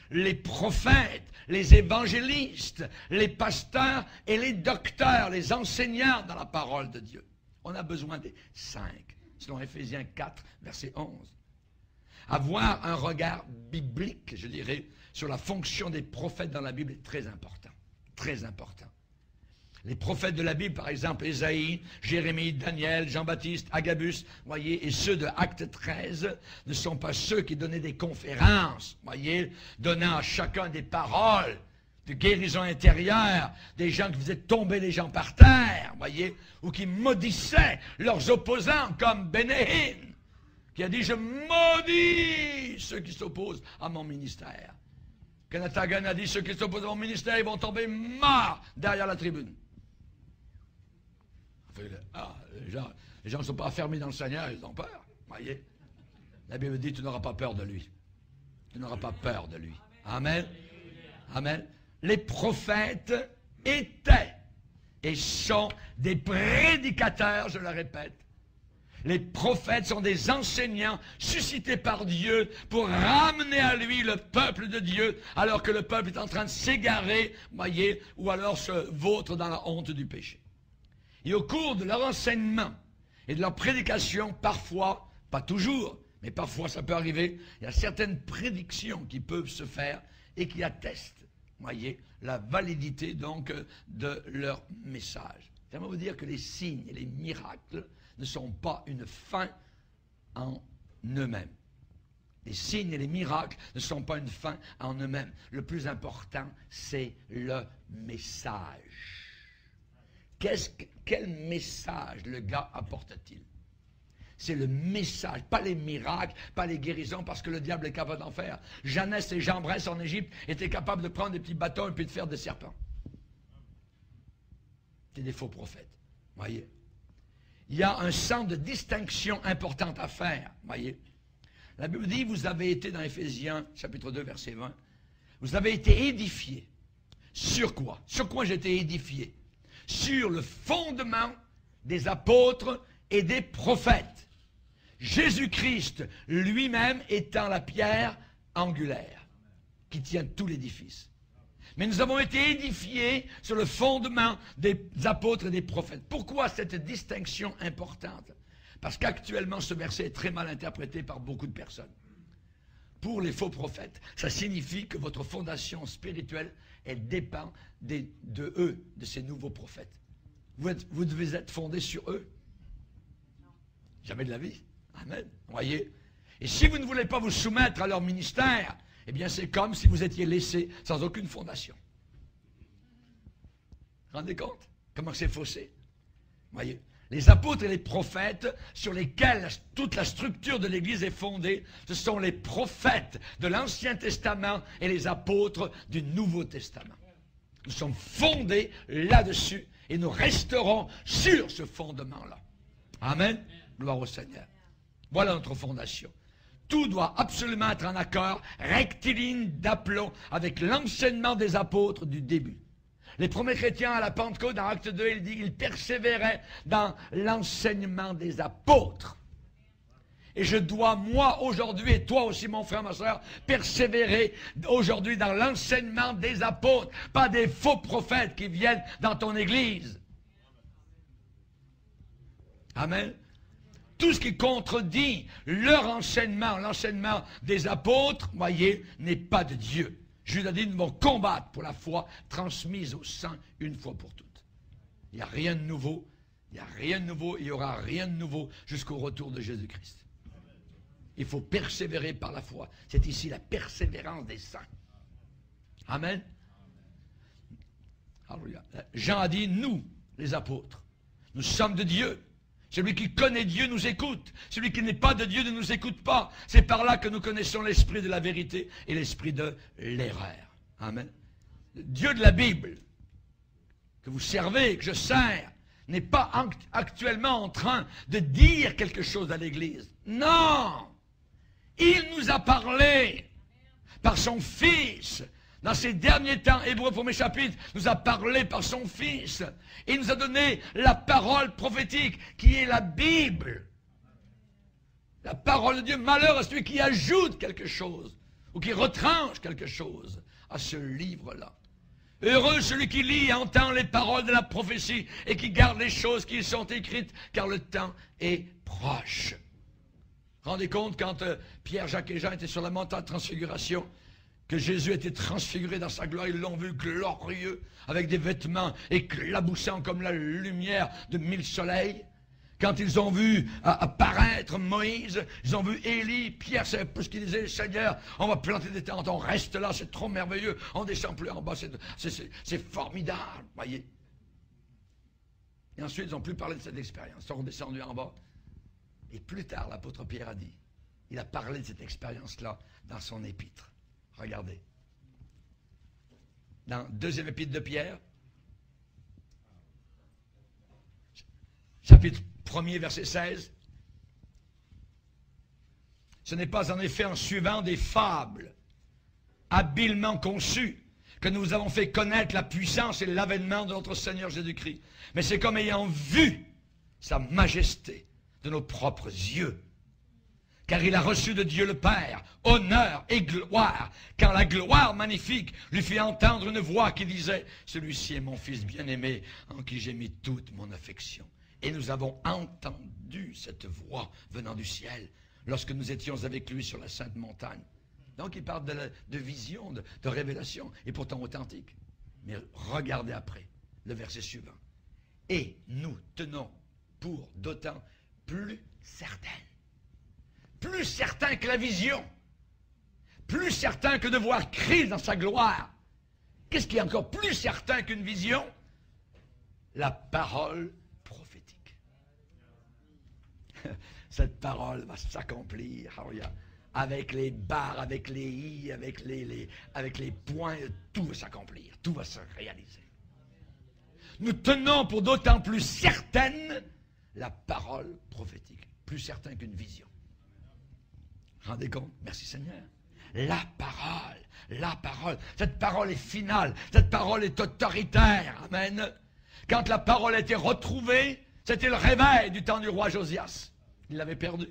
Les prophètes, les évangélistes, les pasteurs et les docteurs, les enseignants dans la parole de Dieu. On a besoin des 5, selon Éphésiens 4, verset 11. Avoir un regard biblique, je dirais, sur la fonction des prophètes dans la Bible est très important. Très important. Les prophètes de la Bible, par exemple, Ésaïe, Jérémie, Daniel, Jean-Baptiste, Agabus, voyez, et ceux de Acte 13 ne sont pas ceux qui donnaient des conférences, voyez, donnant à chacun des paroles de guérison intérieure, des gens qui faisaient tomber les gens par terre, voyez, ou qui maudissaient leurs opposants, comme Bénéhine, qui a dit « Je maudis ceux qui s'opposent à mon ministère ». Kenneth Hagin a dit « Ceux qui s'opposent à mon ministère, ils vont tomber morts derrière la tribune ». Les gens ne sont pas affermis dans le Seigneur, ils ont peur. Voyez, la Bible dit, tu n'auras pas peur de lui. Tu n'auras pas peur de lui. Amen. Amen. Les prophètes étaient et sont des prédicateurs, je le répète. Les prophètes sont des enseignants suscités par Dieu pour ramener à lui le peuple de Dieu, alors que le peuple est en train de s'égarer, voyez, ou alors se vautre dans la honte du péché. Et au cours de leur enseignement et de leur prédication, parfois, pas toujours, mais parfois ça peut arriver, il y a certaines prédictions qui peuvent se faire et qui attestent, voyez, la validité donc de leur message. J'aimerais vous dire que les signes et les miracles ne sont pas une fin en eux-mêmes. Les signes et les miracles ne sont pas une fin en eux-mêmes. Le plus important, c'est le message. Quel message le gars apporte-t-il? C'est le message, pas les miracles, pas les guérisons, parce que le diable est capable d'en faire. Jeannès et Jambres en Égypte étaient capables de prendre des petits bâtons et puis de faire des serpents. C'est des faux prophètes, voyez. Il y a un sens de distinction importante à faire, voyez. La Bible dit, vous avez été dans Éphésiens, chapitre 2, verset 20, vous avez été édifiés. Sur quoi? Sur quoi j'ai été édifié? Sur le fondement des apôtres et des prophètes. Jésus-Christ lui-même étant la pierre angulaire qui tient tout l'édifice. Mais nous avons été édifiés sur le fondement des apôtres et des prophètes. Pourquoi cette distinction importante? Parce qu'actuellement, ce verset est très mal interprété par beaucoup de personnes. Pour les faux prophètes, ça signifie que votre fondation spirituelle, elle dépend de eux, de ces nouveaux prophètes. Vous devez être fondé sur eux. Jamais de la vie. Amen. Voyez. Et si vous ne voulez pas vous soumettre à leur ministère, eh bien c'est comme si vous étiez laissé sans aucune fondation. Vous vous rendez compte? Comment c'est faussé? Voyez. Les apôtres et les prophètes sur lesquels toute la structure de l'Église est fondée, ce sont les prophètes de l'Ancien Testament et les apôtres du Nouveau Testament. Nous sommes fondés là-dessus et nous resterons sur ce fondement-là. Amen. Gloire au Seigneur. Voilà notre fondation. Tout doit absolument être en accord, rectiligne d'aplomb, avec l'enseignement des apôtres du début. Les premiers chrétiens à la Pentecôte, dans Acte 2, il dit qu'ils persévéraient dans l'enseignement des apôtres. Et je dois, moi, aujourd'hui, et toi aussi, mon frère, ma soeur, persévérer aujourd'hui dans l'enseignement des apôtres, pas des faux prophètes qui viennent dans ton église. Amen. Tout ce qui contredit leur enseignement, l'enseignement des apôtres, voyez, n'est pas de Dieu. Judas dit, nous devons combattre pour la foi transmise au saints une fois pour toutes. Il n'y a rien de nouveau, il n'y a rien de nouveau, il n'y aura rien de nouveau jusqu'au retour de Jésus-Christ. Il faut persévérer par la foi. C'est ici la persévérance des saints. Amen. Alléluia. Jean a dit, nous, les apôtres, nous sommes de Dieu. Celui qui connaît Dieu nous écoute. Celui qui n'est pas de Dieu ne nous écoute pas. C'est par là que nous connaissons l'esprit de la vérité et l'esprit de l'erreur. Amen. le Dieu de la Bible, que vous servez, que je sers, n'est pas actuellement en train de dire quelque chose à l'Église. Non! Il nous a parlé par son Fils. Dans ces derniers temps, Hébreux 1er chapitre nous a parlé par son Fils. Il nous a donné la parole prophétique qui est la Bible. La parole de Dieu. Malheur à celui qui ajoute quelque chose ou qui retranche quelque chose à ce livre-là. Heureux celui qui lit et entend les paroles de la prophétie et qui garde les choses qui y sont écrites, car le temps est proche. Rendez compte quand Pierre, Jacques et Jean étaient sur la montagne de transfiguration, que Jésus était transfiguré dans sa gloire, ils l'ont vu glorieux, avec des vêtements éclaboussants comme la lumière de 1000 soleils. Quand ils ont vu apparaître Moïse, ils ont vu Élie, Pierre, c'est un peu ce qu'il disait, Seigneur, on va planter des tentes, on reste là, c'est trop merveilleux, on descend plus en bas, c'est formidable, voyez. Et ensuite, ils n'ont plus parlé de cette expérience, ils sont redescendus en bas. Et plus tard, l'apôtre Pierre a dit, il a parlé de cette expérience-là dans son épître. Regardez. Dans deuxième épître de Pierre, chapitre 1er, verset 16. Ce n'est pas en effet en suivant des fables habilement conçues que nous avons fait connaître la puissance et l'avènement de notre Seigneur Jésus-Christ. Mais c'est comme ayant vu sa majesté de nos propres yeux. Car il a reçu de Dieu le Père honneur et gloire, quand la gloire magnifique lui fit entendre une voix qui disait « Celui-ci est mon Fils bien-aimé, en qui j'ai mis toute mon affection. » Et nous avons entendu cette voix venant du ciel lorsque nous étions avec lui sur la sainte montagne. Donc il parle de vision, de révélation, et pourtant authentique. Mais regardez après, le verset suivant. « Et nous tenons pour d'autant plus certaines. » Plus certain que la vision, plus certain que de voir Christ dans sa gloire. Qu'est-ce qui est encore plus certain qu'une vision? La parole prophétique. Cette parole va s'accomplir, avec les barres, avec les i, avec les points, tout va s'accomplir, tout va se réaliser. Nous tenons pour d'autant plus certaine la parole prophétique, plus certain qu'une vision. Rendez compte? Merci Seigneur. La parole, cette parole est finale, cette parole est autoritaire. Amen. Quand la parole a été retrouvée, c'était le réveil du temps du roi Josias. Il l'avait perdu.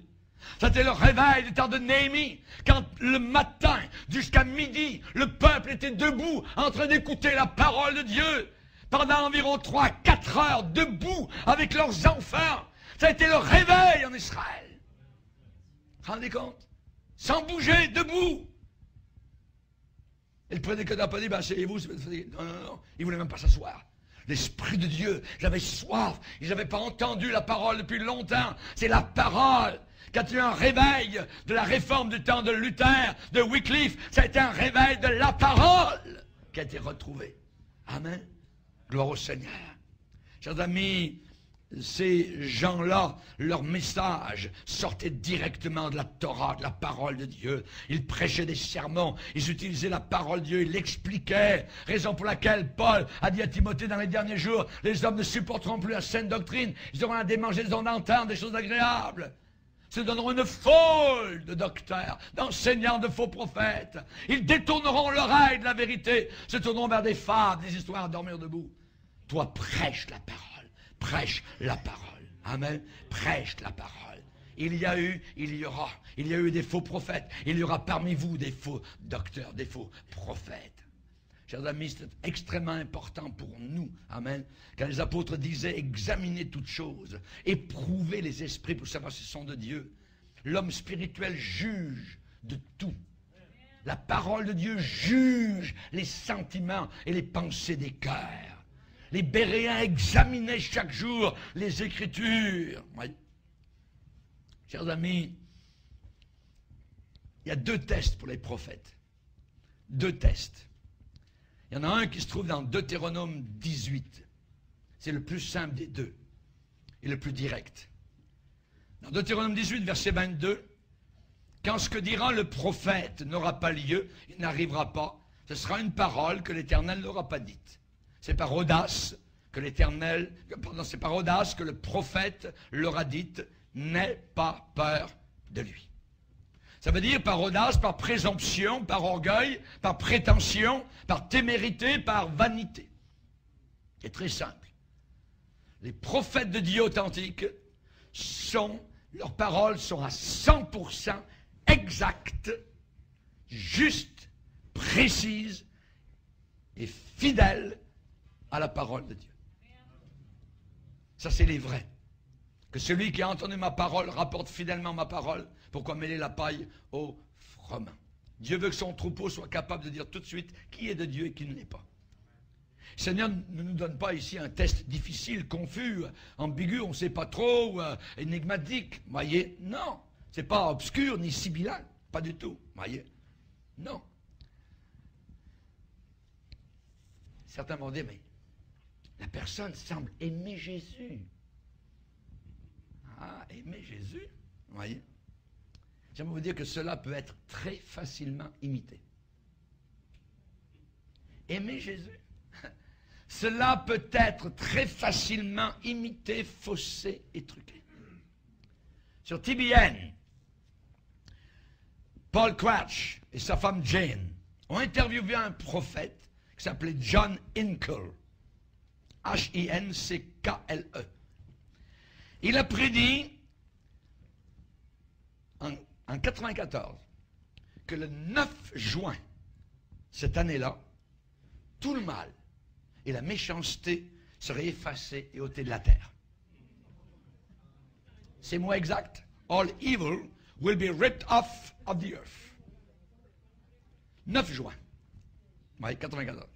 C'était le réveil du temps de Néhémie. Quand le matin, jusqu'à midi, le peuple était debout, en train d'écouter la parole de Dieu. Pendant environ 3-4 heures, debout, avec leurs enfants. Ça a été le réveil en Israël. Rendez compte? Sans bouger, debout. Et le prédicateur n'a pas dit, ben, asseyez-vous. Non, non, non. Il ne voulait même pas s'asseoir. L'Esprit de Dieu, j'avais soif. Ils n'avaient pas entendu la parole depuis longtemps. C'est la parole. Quand il y a eu un réveil de la réforme du temps de Luther, de Wycliffe, ça a été un réveil de la parole qui a été retrouvée. Amen. Gloire au Seigneur. Chers amis, ces gens-là, leur message sortait directement de la Torah, de la parole de Dieu. Ils prêchaient des sermons, ils utilisaient la parole de Dieu, ils l'expliquaient. Raison pour laquelle Paul a dit à Timothée dans les derniers jours, les hommes ne supporteront plus la saine doctrine, ils auront à démanger, ils auront à entendre des choses agréables. Se donneront une foule de docteurs, d'enseignants, de faux prophètes. Ils détourneront l'oreille de la vérité, se tourneront vers des fables, des histoires à dormir debout. Toi, prêche la parole. Prêche la parole. Amen. Prêche la parole. Il y a eu des faux prophètes. Il y aura parmi vous des faux docteurs, des faux prophètes. Chers amis, c'est extrêmement important pour nous. Amen. Quand les apôtres disaient examiner toutes choses, éprouver les esprits pour savoir s'ils sont de Dieu. L'homme spirituel juge de tout. La parole de Dieu juge les sentiments et les pensées des cœurs. Les Béréens examinaient chaque jour les Écritures. Oui. Chers amis, il y a 2 tests pour les prophètes. 2 tests. Il y en a un qui se trouve dans Deutéronome 18. C'est le plus simple des 2 et le plus direct. Dans Deutéronome 18, verset 22, « Quand ce que dira le prophète n'aura pas lieu, il n'arrivera pas. » ce sera une parole que l'Éternel n'aura pas dite. C'est par audace que c'est par audace que le prophète leur a dite, n'aie pas peur de lui. Ça veut dire par audace, par présomption, par orgueil, par prétention, par témérité, par vanité. C'est très simple. Les prophètes de Dieu authentiques leurs paroles sont à 100% exactes, justes, précises et fidèles à la parole de Dieu. Ça, c'est les vrais. Que celui qui a entendu ma parole rapporte fidèlement ma parole. Pourquoi mêler la paille au froment? Dieu veut que son troupeau soit capable de dire tout de suite qui est de Dieu et qui ne l'est pas. Le Seigneur ne nous donne pas ici un test difficile, confus, ambigu, on ne sait pas trop, énigmatique. Voyez, non. Ce n'est pas obscur ni sibyllin. Pas du tout. Voyez, non. Certains m'ont dit, mais la personne semble aimer Jésus. Ah, aimer Jésus, vous voyez. J'aimerais vous dire que cela peut être très facilement imité. Aimer Jésus, cela peut être très facilement imité, faussé et truqué. Sur TBN, Paul Crouch et sa femme Jane ont interviewé un prophète qui s'appelait John Hinkle. H-I-N-C-K-L-E. Il a prédit en 1994 que le 9 juin, cette année-là, tout le mal et la méchanceté seraient effacés et ôtés de la terre. C'est mot exact. All evil will be ripped off of the earth. 9 juin. Oui, 94.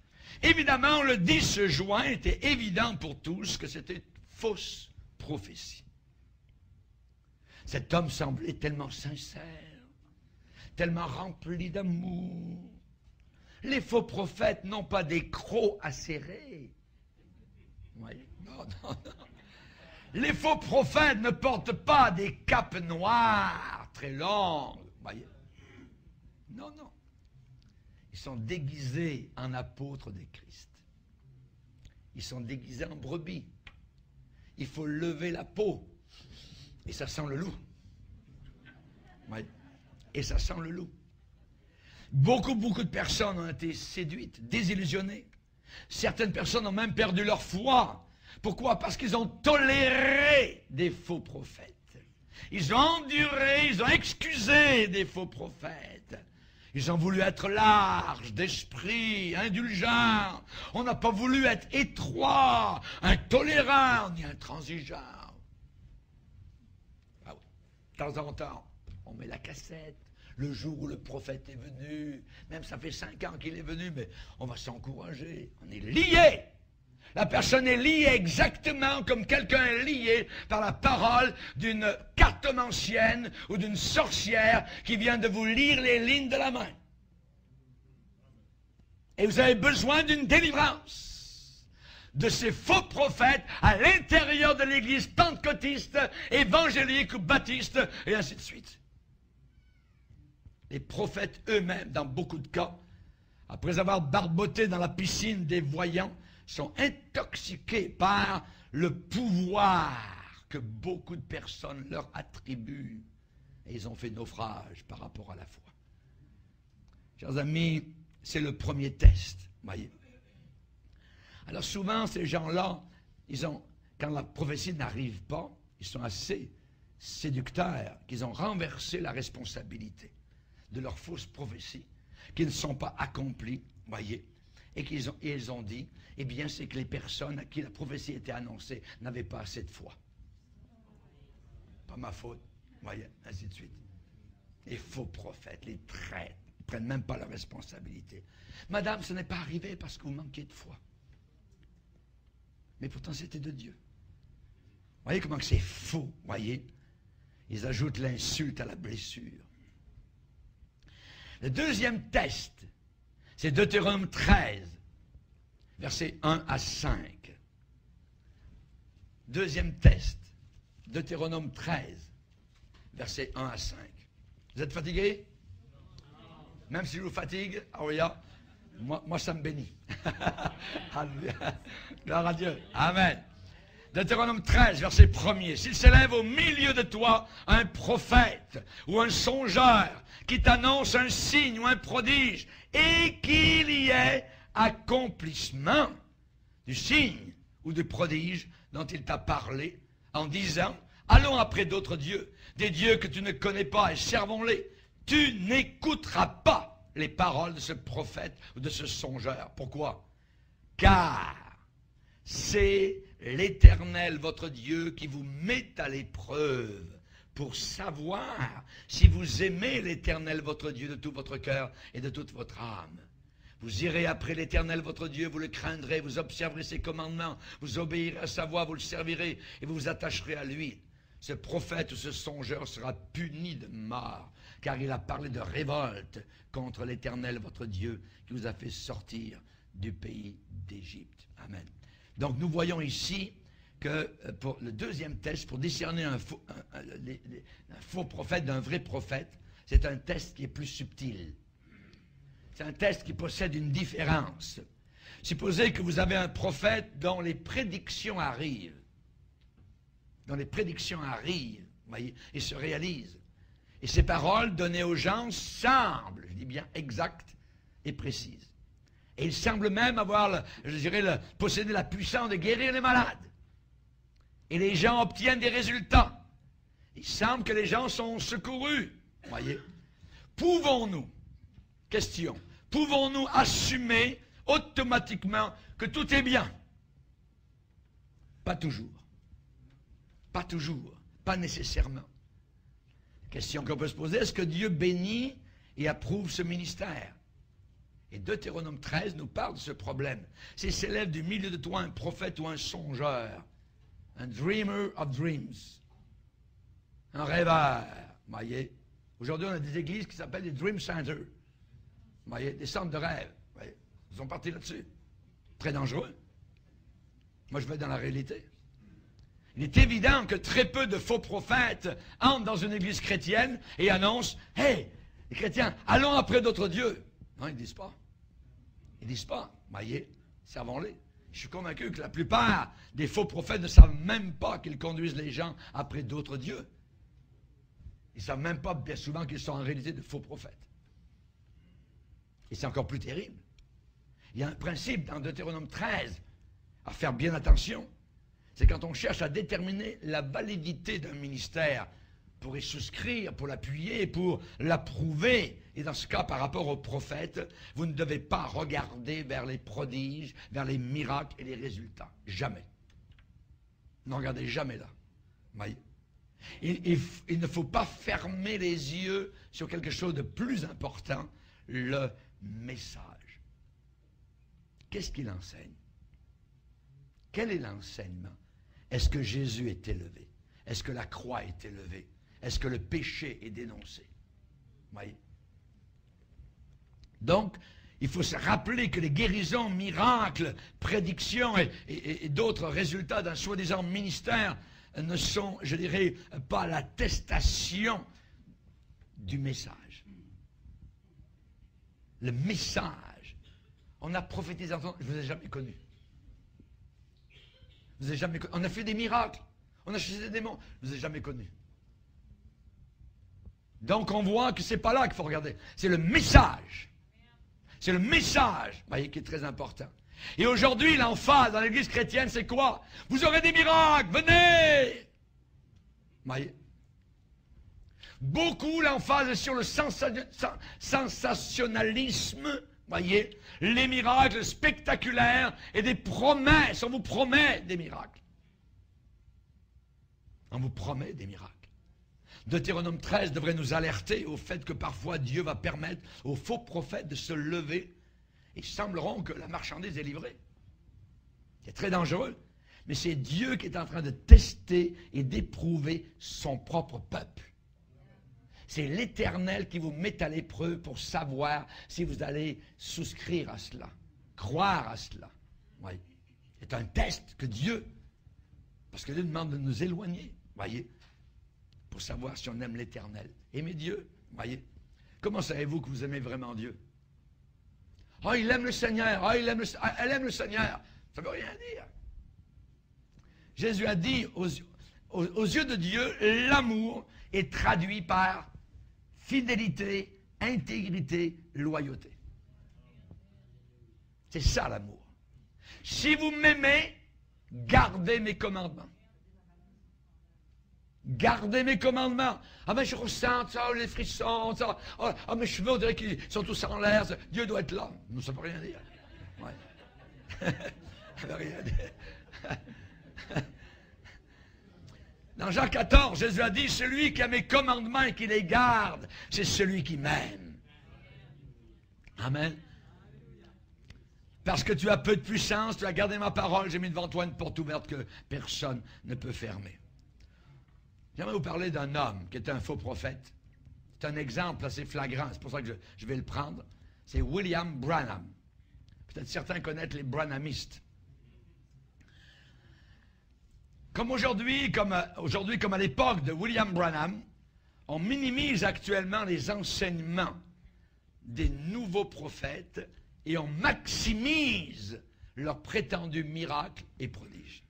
Évidemment, le 10 juin était évident pour tous que c'était fausse prophétie. Cet homme semblait tellement sincère, tellement rempli d'amour. Les faux prophètes n'ont pas des crocs acérés. Oui, non. Les faux prophètes ne portent pas des capes noires très longues. Voyez. Non. Ils sont déguisés en apôtres de Christ. Ils sont déguisés en brebis. Il faut lever la peau. Et ça sent le loup. Oui. Et ça sent le loup. Beaucoup de personnes ont été séduites, désillusionnées. Certaines personnes ont même perdu leur foi. Pourquoi? Parce qu'ils ont toléré des faux prophètes. Ils ont enduré, ils ont excusé des faux prophètes. Ils ont voulu être larges d'esprit, indulgents. On n'a pas voulu être étroit, intolérant, ni intransigeant. Ah oui. De temps en temps, on met la cassette. Le jour où le prophète est venu, même ça fait 5 ans qu'il est venu, mais on va s'encourager. On est lié. La personne est liée exactement comme quelqu'un est lié par la parole d'une cartomancienne ou d'une sorcière qui vient de vous lire les lignes de la main. Et vous avez besoin d'une délivrance de ces faux prophètes à l'intérieur de l'église pentecôtiste, évangélique ou baptiste, et ainsi de suite. Les prophètes eux-mêmes, dans beaucoup de cas, après avoir barboté dans la piscine des voyants, sont intoxiqués par le pouvoir que beaucoup de personnes leur attribuent. Et ils ont fait naufrage par rapport à la foi. Chers amis, c'est le premier test, voyez. Alors souvent, ces gens-là, quand la prophétie n'arrive pas, ils sont assez séducteurs qu'ils ont renversé la responsabilité de leurs fausses prophéties, qui ne sont pas accomplies, voyez, et ils ont dit, eh bien, c'est que les personnes à qui la prophétie était annoncée n'avaient pas assez de foi. Pas ma faute, voyez, ainsi de suite. Les faux prophètes, les traîtres, ils ne prennent même pas la responsabilité. Madame, ce n'est pas arrivé parce que vous manquez de foi. Mais pourtant, c'était de Dieu. Voyez comment c'est faux, voyez. Ils ajoutent l'insulte à la blessure. Le deuxième test, c'est Deutéronome 13, versets 1 à 5. Deuxième test, Deutéronome 13, versets 1 à 5. Vous êtes fatigué? Même si je vous fatigue, Moi, ça me bénit. Alléluia. Gloire à Dieu. Amen. Deutéronome 13, verset 1er. S'il s'élève au milieu de toi un prophète ou un songeur qui t'annonce un signe ou un prodige et qu'il y ait accomplissement du signe ou du prodige dont il t'a parlé en disant « Allons après d'autres dieux, des dieux que tu ne connais pas et servons-les », tu n'écouteras pas les paroles de ce prophète ou de ce songeur. Pourquoi? Car c'est l'Éternel, votre Dieu, qui vous met à l'épreuve pour savoir si vous aimez l'Éternel, votre Dieu, de tout votre cœur et de toute votre âme. Vous irez après l'Éternel, votre Dieu, vous le craindrez, vous observerez ses commandements, vous obéirez à sa voix, vous le servirez et vous vous attacherez à lui. Ce prophète ou ce songeur sera puni de mort, car il a parlé de révolte contre l'Éternel, votre Dieu, qui vous a fait sortir du pays d'Égypte. Amen. Donc nous voyons ici que pour le deuxième test, pour discerner un faux prophète d'un vrai prophète, c'est un test qui est plus subtil. C'est un test qui possède une différence. Supposez que vous avez un prophète dont les prédictions arrivent. Dont les prédictions arrivent, voyez, et se réalisent. Et ces paroles données aux gens semblent, je dis bien exactes et précises. Et il semble même avoir, posséder la puissance de guérir les malades. Et les gens obtiennent des résultats. Il semble que les gens sont secourus. Voyez. Pouvons-nous, question, pouvons-nous assumer automatiquement que tout est bien? Pas toujours. Pas toujours. Pas nécessairement. Question qu'on peut se poser, est-ce que Dieu bénit et approuve ce ministère? Et Deutéronome 13 nous parle de ce problème. S'il s'élève du milieu de toi un prophète ou un songeur, un dreamer of dreams, un rêveur, voyez. Aujourd'hui, on a des églises qui s'appellent des Dream Centers, voyez, des centres de rêve. Voyez. Ils sont partis là-dessus. Très dangereux. Moi, je vais dans la réalité. Il est évident que très peu de faux prophètes entrent dans une église chrétienne et annoncent « Hey, les chrétiens, allons après d'autres dieux ». Non, ils ne disent pas. Ils ne disent pas. Voyez, servons-les. Je suis convaincu que la plupart des faux prophètes ne savent même pas qu'ils conduisent les gens après d'autres dieux. Ils ne savent même pas bien souvent qu'ils sont en réalité de faux prophètes. Et c'est encore plus terrible. Il y a un principe dans Deutéronome 13 à faire bien attention. C'est quand on cherche à déterminer la validité d'un ministère pour y souscrire, pour l'appuyer, pour l'approuver. Et dans ce cas, par rapport aux prophètes, vous ne devez pas regarder vers les prodiges, vers les miracles et les résultats. Jamais. Ne regardez jamais là. Voyez. Il ne faut pas fermer les yeux sur quelque chose de plus important, le message. Qu'est-ce qu'il enseigne? Quel est l'enseignement? Est-ce que Jésus est élevé? Est-ce que la croix est élevée? Est-ce que le péché est dénoncé? Voyez. Donc, il faut se rappeler que les guérisons, miracles, prédictions et d'autres résultats d'un soi-disant ministère ne sont, je dirais, pas l'attestation du message. Le message. On a prophétisé, je ne vous ai jamais connu. Je vous ai jamais connu. On a fait des miracles. On a chassé des démons. Je ne vous ai jamais connu. Donc on voit que ce n'est pas là qu'il faut regarder. C'est le message. C'est le message, voyez, qui est très important. Et aujourd'hui, l'emphase dans l'église chrétienne, c'est quoi? Vous aurez des miracles, venez! Voyez? Beaucoup, l'emphase est sur le sensationnalisme, voyez? Les miracles spectaculaires et des promesses. On vous promet des miracles. On vous promet des miracles. Deutéronome 13 devrait nous alerter au fait que parfois Dieu va permettre aux faux prophètes de se lever et sembleront que la marchandise est livrée. C'est très dangereux, mais c'est Dieu qui est en train de tester et d'éprouver son propre peuple. C'est l'Éternel qui vous met à l'épreuve pour savoir si vous allez souscrire à cela, croire à cela. Oui. C'est un test que Dieu, parce que Dieu demande de nous éloigner, voyez, pour savoir si on aime l'Éternel. Aimez Dieu, voyez. Comment savez-vous que vous aimez vraiment Dieu? « Ah, il aime le Seigneur. Ah, elle aime le Seigneur. » Ça ne veut rien dire. Jésus a dit, aux yeux de Dieu, l'amour est traduit par fidélité, intégrité, loyauté. C'est ça l'amour. Si vous m'aimez, gardez mes commandements. Gardez mes commandements. Ah, mais je ressens ça, les frissons, ça. Ah, mes cheveux, on dirait qu'ils sont tous en l'air. Dieu doit être là. Non, ça ne veut rien dire. Ouais. Ça ne veut rien dire. Dans Jean 14, Jésus a dit, celui qui a mes commandements et qui les garde, c'est celui qui m'aime. Amen. Parce que tu as peu de puissance, tu as gardé ma parole, j'ai mis devant toi une porte ouverte que personne ne peut fermer. J'aimerais vous parler d'un homme qui était un faux prophète. C'est un exemple assez flagrant, c'est pour ça que je vais le prendre. C'est William Branham. Peut-être certains connaissent les Branhamistes. Comme aujourd'hui, comme à l'époque de William Branham, on minimise actuellement les enseignements des nouveaux prophètes et on maximise leurs prétendus miracles et prodiges.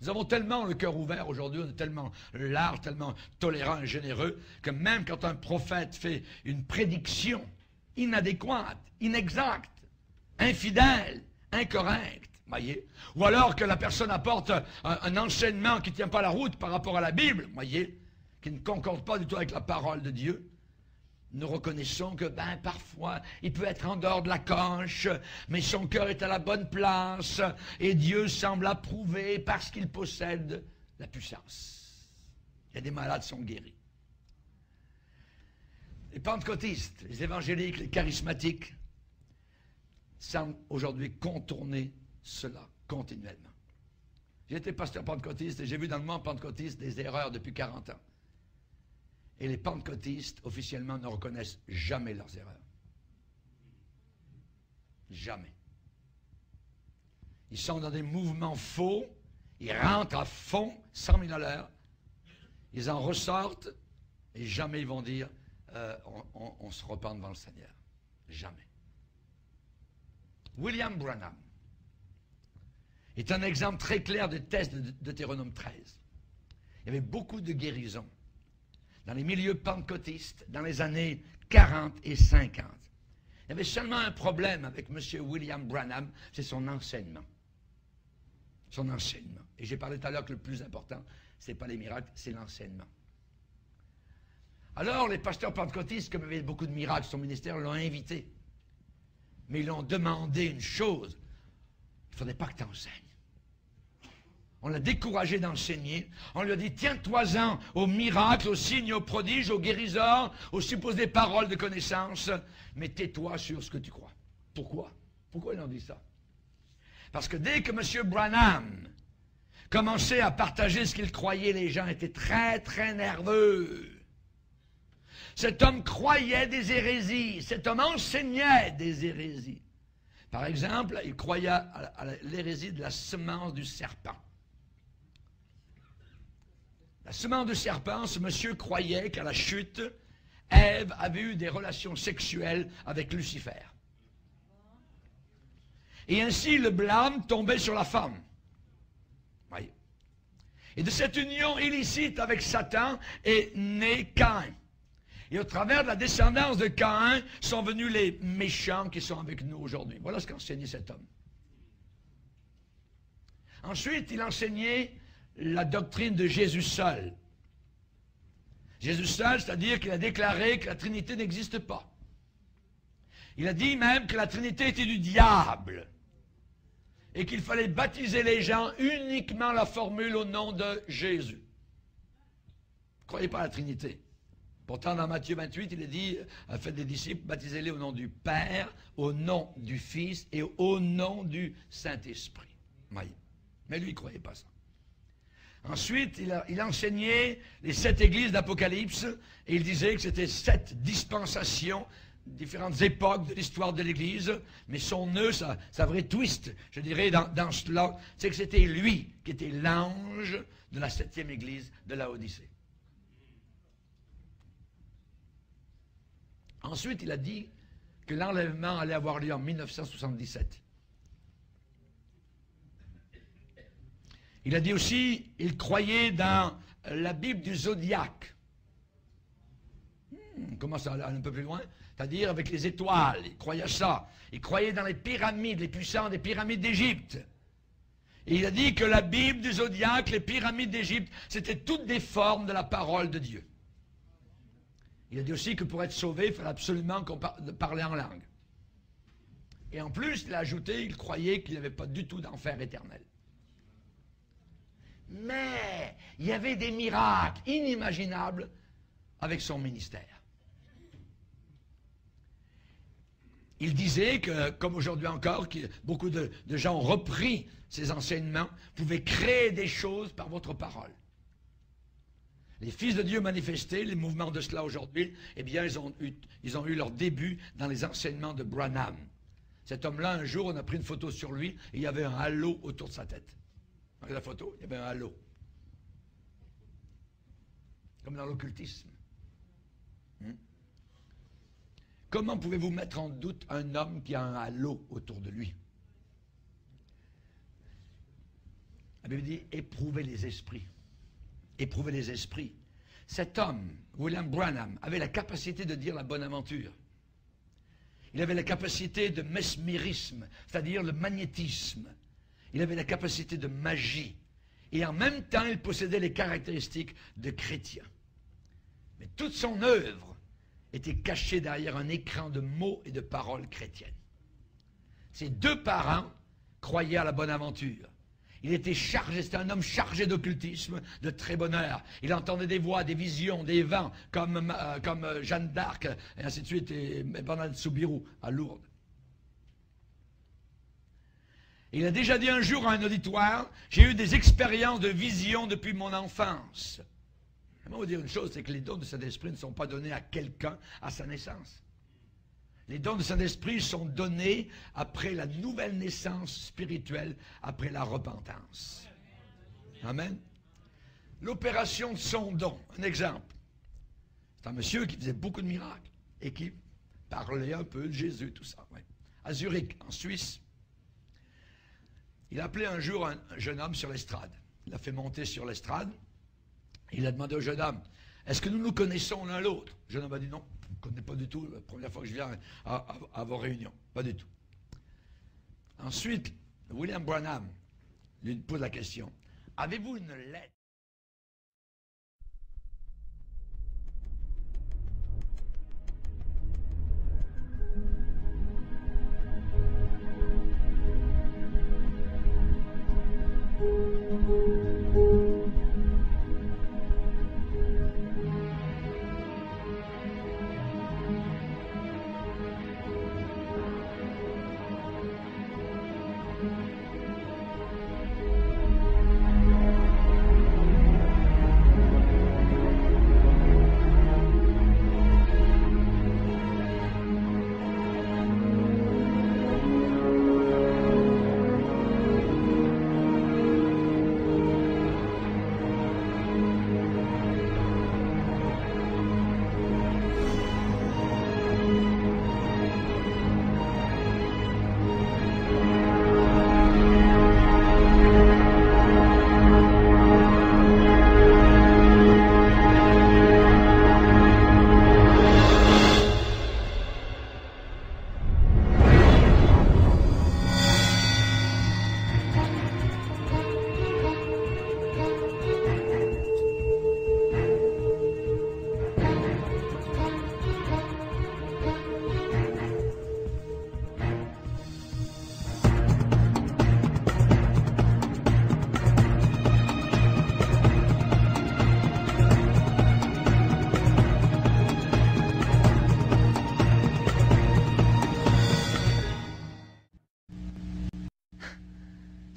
Nous avons tellement le cœur ouvert aujourd'hui, on est tellement large, tellement tolérant et généreux, que même quand un prophète fait une prédiction inadéquate, inexacte, infidèle, incorrecte, voyez, ou alors que la personne apporte un enseignement qui ne tient pas la route par rapport à la Bible, voyez, qui ne concorde pas du tout avec la parole de Dieu, nous reconnaissons que, parfois, il peut être en dehors de la canche, mais son cœur est à la bonne place, et Dieu semble approuver parce qu'il possède la puissance. Il y a des malades qui sont guéris. Les pentecôtistes, les évangéliques, les charismatiques, semblent aujourd'hui contourner cela continuellement. J'ai été pasteur pentecôtiste et j'ai vu dans le monde pentecôtiste des erreurs depuis 40 ans. Et les pentecôtistes, officiellement, ne reconnaissent jamais leurs erreurs. Jamais. Ils sont dans des mouvements faux, ils rentrent à fond, 100 000 à l'heure, ils en ressortent, et jamais ils vont dire on se repent devant le Seigneur. Jamais. William Branham est un exemple très clair de test de Deutéronome 13. Il y avait beaucoup de guérisons dans les milieux pentecôtistes dans les années 40 et 50. Il y avait seulement un problème avec M. William Branham, c'est son enseignement. Son enseignement. Et j'ai parlé tout à l'heure que le plus important, ce n'est pas les miracles, c'est l'enseignement. Alors, les pasteurs pentecôtistes, comme il y avait beaucoup de miracles, son ministère l'ont invité. Mais ils lui ont demandé une chose, il ne faudrait pas que tu enseignes. On l'a découragé d'enseigner. On lui a dit, tiens-toi-en aux miracles, aux signes, aux prodiges, aux guérisons, aux supposées paroles de connaissance, mais tais-toi sur ce que tu crois. Pourquoi? Pourquoi ils ont dit ça? Parce que dès que M. Branham commençait à partager ce qu'il croyait, les gens étaient très, très nerveux. Cet homme croyait des hérésies. Cet homme enseignait des hérésies. Par exemple, il croyait à l'hérésie de la semence du serpent. La semence du serpent, ce monsieur croyait qu'à la chute, Ève avait eu des relations sexuelles avec Lucifer. Et ainsi, le blâme tombait sur la femme. Voyez. Et de cette union illicite avec Satan est né Caïn. Et au travers de la descendance de Caïn sont venus les méchants qui sont avec nous aujourd'hui. Voilà ce qu'enseignait cet homme. Ensuite, il enseignait la doctrine de Jésus seul. Jésus seul, c'est-à-dire qu'il a déclaré que la Trinité n'existe pas. Il a dit même que la Trinité était du diable et qu'il fallait baptiser les gens uniquement la formule au nom de Jésus. Ne croyez pas à la Trinité. Pourtant, dans Matthieu 28, il est dit, faites des disciples, baptisez-les au nom du Père, au nom du Fils et au nom du Saint-Esprit. Mais lui, il ne croyait pas ça. Ensuite, il enseignait les 7 églises d'Apocalypse et il disait que c'était 7 dispensations, différentes époques de l'histoire de l'Église, mais son nœud, sa vraie twist, je dirais, dans cela, c'est que c'était lui qui était l'ange de la 7e église de Laodicée. Ensuite, il a dit que l'enlèvement allait avoir lieu en 1977. Il a dit aussi, il croyait dans la Bible du zodiaque. On commence à aller un peu plus loin, c'est-à-dire avec les étoiles. Il croyait à ça. Il croyait dans les pyramides, les puissants des pyramides d'Égypte. Et il a dit que la Bible du zodiaque, les pyramides d'Égypte, c'était toutes des formes de la parole de Dieu. Il a dit aussi que pour être sauvé, il fallait absolument parler en langue. Et en plus, il a ajouté, il croyait qu'il n'y avait pas du tout d'enfer éternel. Mais il y avait des miracles inimaginables avec son ministère. Il disait que, comme aujourd'hui encore, que beaucoup de gens ont repris ces enseignements, pouvaient créer des choses par votre parole. Les fils de Dieu manifestés, les mouvements de cela aujourd'hui, eh bien, ils ont eu leur début dans les enseignements de Branham. Cet homme-là, un jour, on a pris une photo sur lui, et il y avait un halo autour de sa tête. Regardez la photo, il y avait un halo. Comme dans l'occultisme. Comment pouvez-vous mettre en doute un homme qui a un halo autour de lui? La Bible dit, éprouvez les esprits. Éprouvez les esprits. Cet homme, William Branham, avait la capacité de dire la bonne aventure. Il avait la capacité de mesmérisme, c'est-à-dire le magnétisme. Il avait la capacité de magie. Et en même temps, il possédait les caractéristiques de chrétien. Mais toute son œuvre était cachée derrière un écran de mots et de paroles chrétiennes. Ses deux parents croyaient à la bonne aventure. Il était chargé, c'était un homme chargé d'occultisme, de très bonheur. Il entendait des voix, des visions, des vents, comme Jeanne d'Arc, et ainsi de suite, et Bernard Soubirous à Lourdes. Il a déjà dit un jour à un auditoire, j'ai eu des expériences de vision depuis mon enfance. Moi, vous dire une chose, c'est que les dons de Saint-Esprit ne sont pas donnés à quelqu'un à sa naissance. Les dons de Saint-Esprit sont donnés après la nouvelle naissance spirituelle, après la repentance. Amen. L'opération de son don, un exemple. C'est un monsieur qui faisait beaucoup de miracles et qui parlait un peu de Jésus, tout ça. Ouais. À Zurich, en Suisse, il a appelé un jour un jeune homme sur l'estrade. Il l'a fait monter sur l'estrade. Il a demandé au jeune homme, est-ce que nous nous connaissons l'un l'autre? Le jeune homme a dit non. Je ne connais pas du tout, la première fois que je viens à vos réunions. Pas du tout. Ensuite, William Branham lui pose la question. Avez-vous une lettre?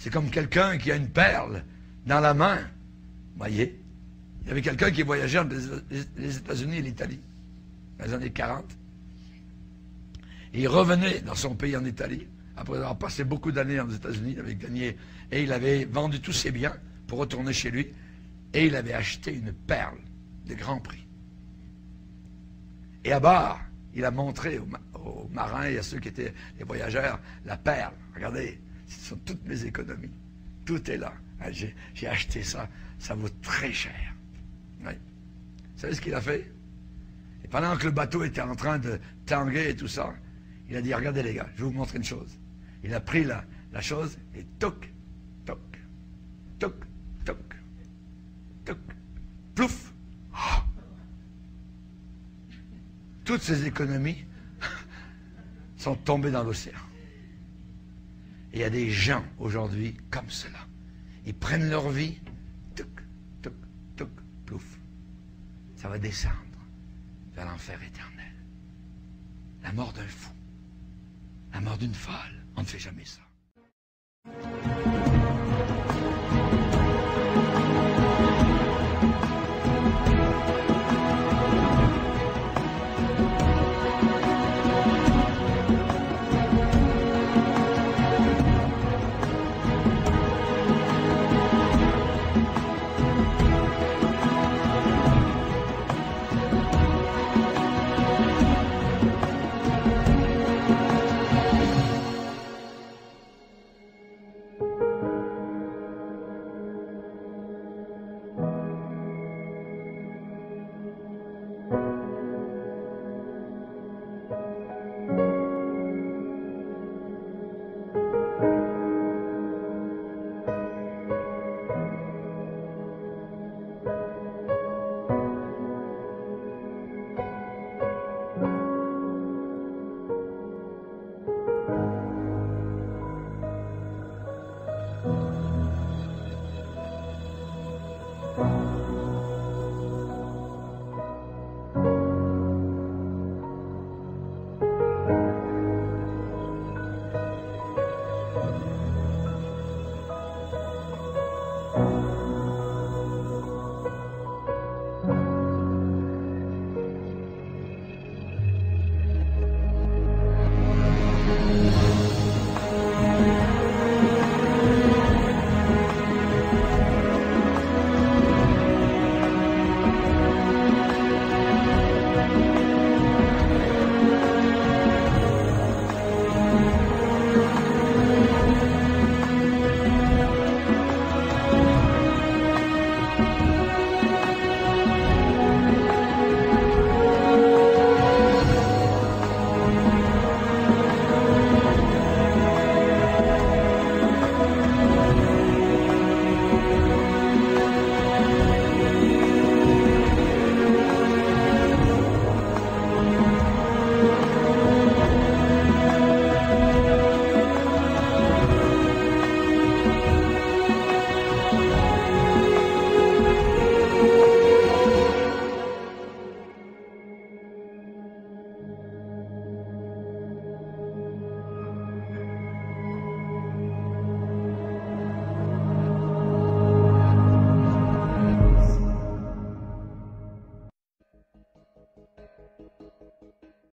C'est comme quelqu'un qui a une perle dans la main. Vous voyez? Il y avait quelqu'un qui voyageait entre les États-Unis et l'Italie, dans les années 40. Et il revenait dans son pays en Italie, après avoir passé beaucoup d'années aux États-Unis, il avait gagné, et il avait vendu tous ses biens pour retourner chez lui, et il avait acheté une perle de grand prix. Et à bord, il a montré aux marins et à ceux qui étaient les voyageurs la perle. Regardez, ce sont toutes mes économies. Tout est là. J'ai acheté ça. Ça vaut très cher. Oui. Vous savez ce qu'il a fait? Et pendant que le bateau était en train de tanguer et tout ça, il a dit, regardez les gars, je vais vous montrer une chose. Il a pris la chose et toc, toc, toc, toc, toc, plouf. Oh. Toutes ces économies sont tombées dans l'océan. Et il y a des gens aujourd'hui comme cela. Ils prennent leur vie, toc, toc, toc, plouf. Ça va descendre vers l'enfer éternel. La mort d'un fou. La mort d'une folle. On ne fait jamais ça.